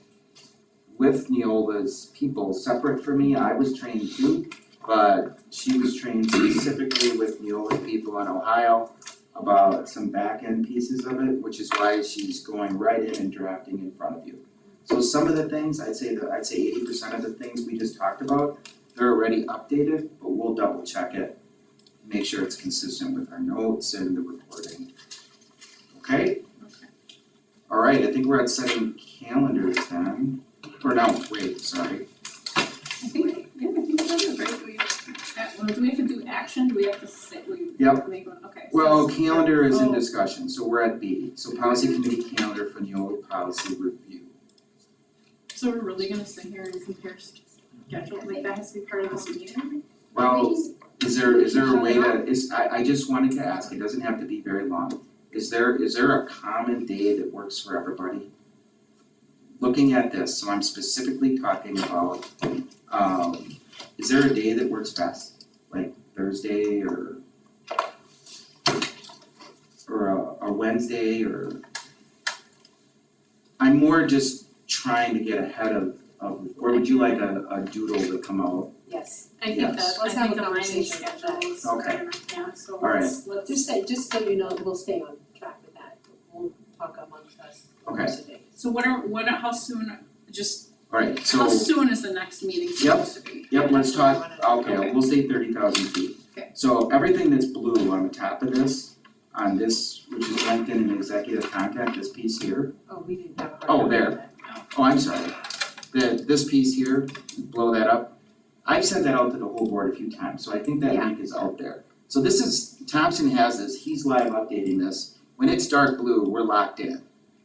with Neola's people separate from me. I was trained too, but she was trained specifically with Neola's people in Ohio about some back-end pieces of it, which is why she's going right in and drafting in front of you. So some of the things, I'd say 80% of the things we just talked about, they're already updated, but we'll double check it. Make sure it's consistent with our notes and the reporting. Okay? Alright, I think we're at setting calendars then, or no, wait, sorry. I think that is right, do we have to do action, do we have to say, Yep. make one, okay. so Well, it's- calendar is in Oh. discussion, so we're at B, so policy committee calendar for Neola policy review. So we're really gonna sit here and compare schedule, like that has to be part of this meeting? Well, is there a way to, I just wanted to ask, it doesn't have to be very long. Is there a common day that works for everybody? Looking at this, so I'm specifically talking about, is there a day that works best? Like Thursday or a Wednesday or? I'm more just trying to get ahead of, or would you like a doodle to come out? Yes, I think Yes. that, I Let's have think a aligning conversation about that. schedules, Okay. yeah, so All right. let's. just so you know, we'll stay on track with that. We'll talk amongst us Okay. today. So how soon, just, Alright, how so, soon is the next meeting supposed to be? yep, let's talk, Okay. okay, we'll say 30,000 feet. Okay. So everything that's blue on the top of this, on this, which is linked in an executive contract, this piece here. Oh, we didn't have a hard Oh, time there. with that. Oh, I'm sorry. This piece here, blow that up. I've sent that out to the whole board a few times, so I think that Yeah. link is out there. So this is, Thompson has this, he's live updating this. When it's dark blue, we're locked in.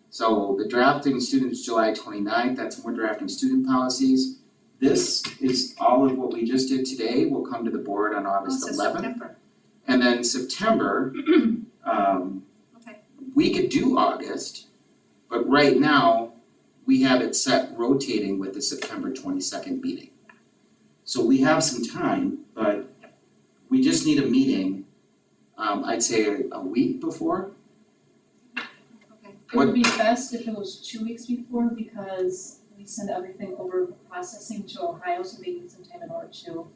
So the drafting students July 29th, that's when we're drafting student policies. This is all of what we just did today, will come to the board on August 11th. September. And then September, Okay. we could do August, but right now, we have it set rotating with the September 22nd meeting. So we have some time, but we just need a meeting I'd say a week before. Okay. It would be best if it was 2 weeks before because we send everything over for processing to Ohio, so they need some time in order to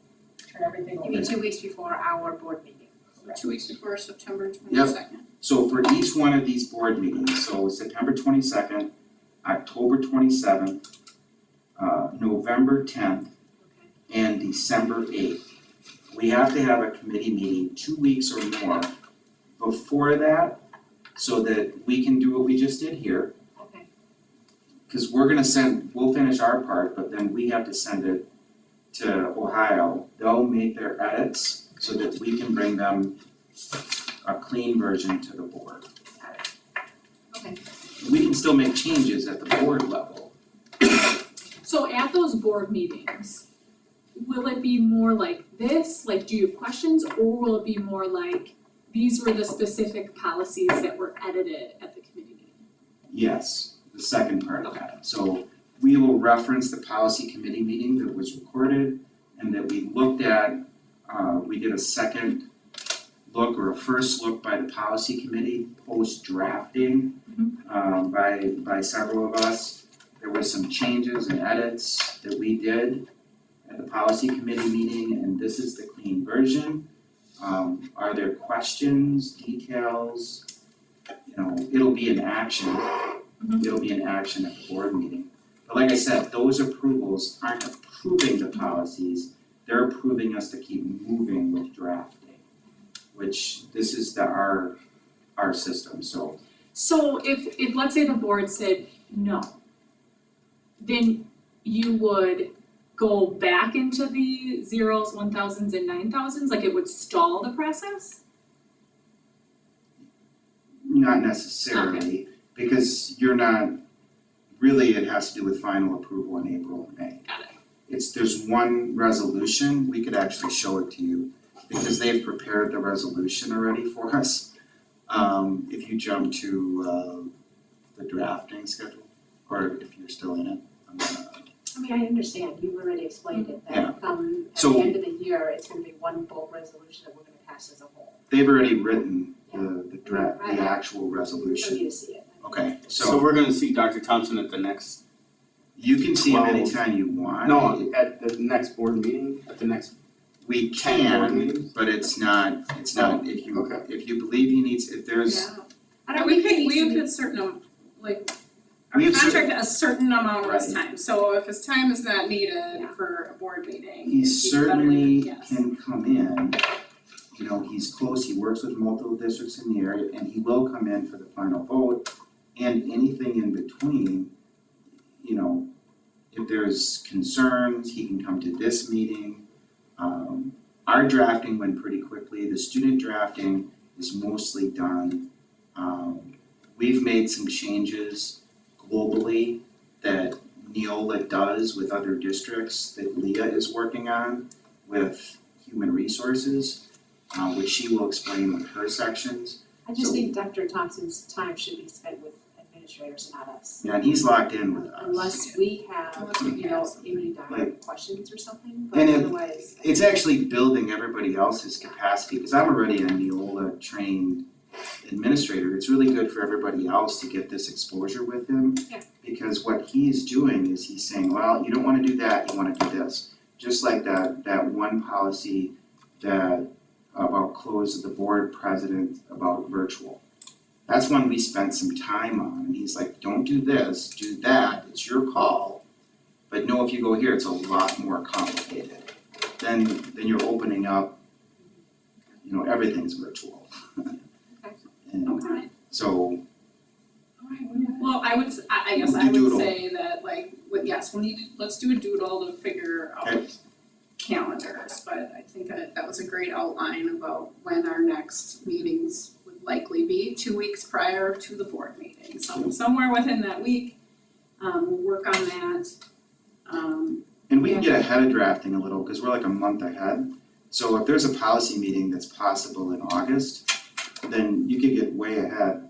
turn everything over. You mean 2 weeks before our board meeting? 2 weeks before September 22nd. So for each one of these board meetings, so September 22nd, October 27th, November 10th, and December 8th. We have to have a committee meeting 2 weeks or more before that, so that we can do what we just did here. Okay. Cause we'll finish our part, but then we have to send it to Ohio. They'll make their edits so that we can bring them a clean version to the board. Okay. We can still make changes at the board level. So at those board meetings, will it be more like this, like do you have questions, or will it be more like these were the specific policies that were edited at the committee meeting? Yes, the second part of that. So we will reference the policy committee meeting that was recorded and that we looked at. We did a second look or a first look by the policy committee post drafting by several of us. There were some changes and edits that we did at the policy committee meeting, and this is the clean version. Are there questions, details? You know, it'll be an action. It'll be an action at the board meeting. But like I said, those approvals aren't approving the policies, they're approving us to keep moving with drafting, which this is our system, so. So if let's say the board said no, then you would go back into the 0s, 1000s, and 9000s, like it would stall the process? Not necessarily, because you're not, really it has to do with final approval in April and May. Got it. There's one resolution, we could actually show it to you, because they've prepared the resolution already for us. If you jump to the drafting schedule, or if you're still in it, I'm gonna. I mean, I understand, you've already explained it, Yeah. that at So- the end of the year, it's gonna be one bulk resolution that we're gonna pass as a whole. They've already written the draft, Right. the actual We don't resolution. need to see it. Okay, So so we're gonna see Dr. Thompson at the next, you can see him 12. anytime you want. no, at the next board meeting, at the next We 10 board can, meetings? but it's not, Okay. if you believe he needs, if there's, Yeah. I don't We think it could, needs we to have be- hit certain, like, our We have contract a certain amount of his Right. time, so if his time is not needed Yeah. for a board meeting, he he's better, certainly yes. can come in. You know, he's close, he works with multiple districts in the area, and he will come in for the final vote. And anything in between, you know, if there's concerns, he can come to this meeting. Our drafting went pretty quickly, the student drafting is mostly done. We've made some changes globally that Neola does with other districts that Leah is working on with human resources, which she will explain with her sections. I just So- think Dr. Thompson's time should be spent with administrators, not us. Yeah, and he's locked in with us. Unless we have, Unless we you know, have something. any direct questions or something, but And otherwise. It's actually building everybody else's capacity, because I'm already a Neola trained administrator, it's really good for everybody else to get this exposure with him. Yeah. Because what he's doing is he's saying, well, you don't wanna do that, you wanna do this. Just like that one policy that about close of the board president about virtual. That's one we spent some time on, and he's like, don't do this, do that, it's your call. But no, if you go here, it's a lot more complicated. Then you're opening up, you know, everything's virtual. And Okay. so, Well, I guess We'll I do would doodle. say that yes, let's do a doodle to figure Okay. out calendars, but I think that was a great outline about when our next meetings would likely be, 2 weeks prior to the board meeting, so somewhere within that week, we'll work on that. and we can get ahead of drafting a little, cause we're like a month ahead. So if there's a policy meeting that's possible in August, then you could get way ahead.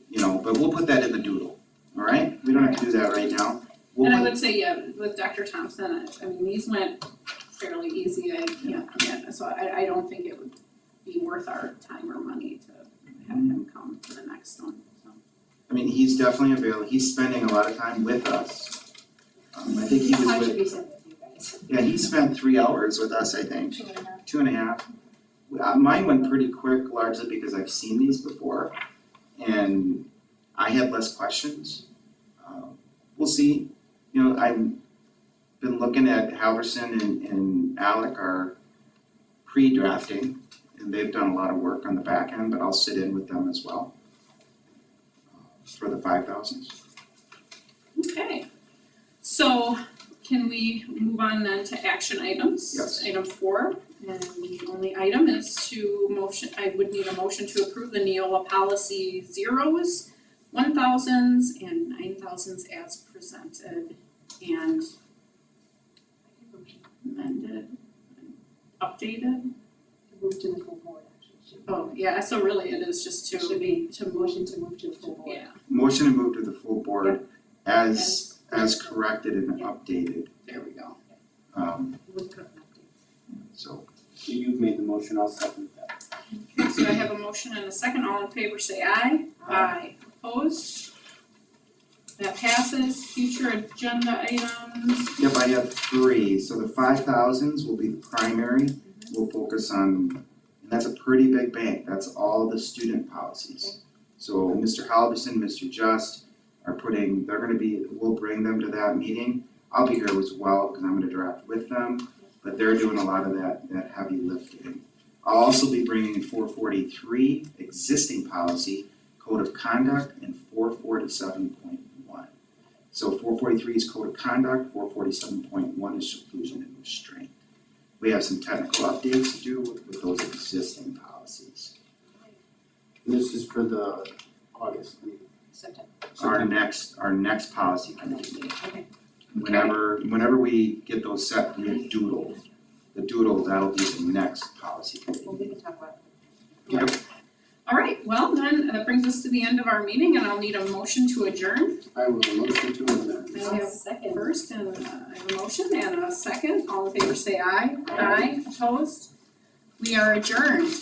You know, but we'll put that in the doodle, alright? We don't have to do that right now. We'll And I put- would say, yeah, with Dr. Thompson, I mean, these went fairly easy, so I don't think it would be worth our time or money to have him come to the next one, so. I mean, he's definitely available, he's spending a lot of time with us. I think he was I with, should be sent with you guys. yeah, he spent 3 hours with us, I think. 2.5. Mine went pretty quick, largely because I've seen these before, and I had less questions. We'll see, you know, I've been looking at Halverson and Alec are pre-drafting, and they've done a lot of work on the back end, but I'll sit in with them as well for the 5,000s. Okay, so can we move on then to action items? Yes. Item 4, and the only item is I would need a motion to approve the Neola policy 0s, 1,000s, and 9,000s as presented and amended, updated. Move to the full board, actually. Oh, yeah, so really it is just to. Should be to motion to move to the full board. Yeah, Motion to move to the full board as corrected and updated, there we go. With current updates. so. So you've made the motion, I'll second that. Okay, so I have a motion and a second, all in favor say aye. Aye. Opposed? That passes, future agenda items. Yep, I have 3, so the 5,000s will be the primary, we'll focus on, and that's a pretty big bank, that's all the student policies. So Mr. Halverson, Mr. Just are they're gonna be, we'll bring them to that meeting. I'll be here as well, because I'm gonna draft with them, but they're doing a lot of that heavy lifting. I'll also be bringing 443, existing policy, code of conduct, and 447.1. So 443 is code of conduct, 447.1 is seclusion and restraint. We have some technical updates to do with those existing policies. This is for the August meeting. September. Our next policy committee meeting. Okay. Whenever we get those set, we doodle. The doodle, that'll be the next policy committee. Well, we can talk about Yep. All right, well then, that brings us to the end of our meeting and I'll need a motion to adjourn. I will motion to adjourn. I have second. first and I have a motion and a second, all in favor say aye. Aye. Opposed? We are adjourned.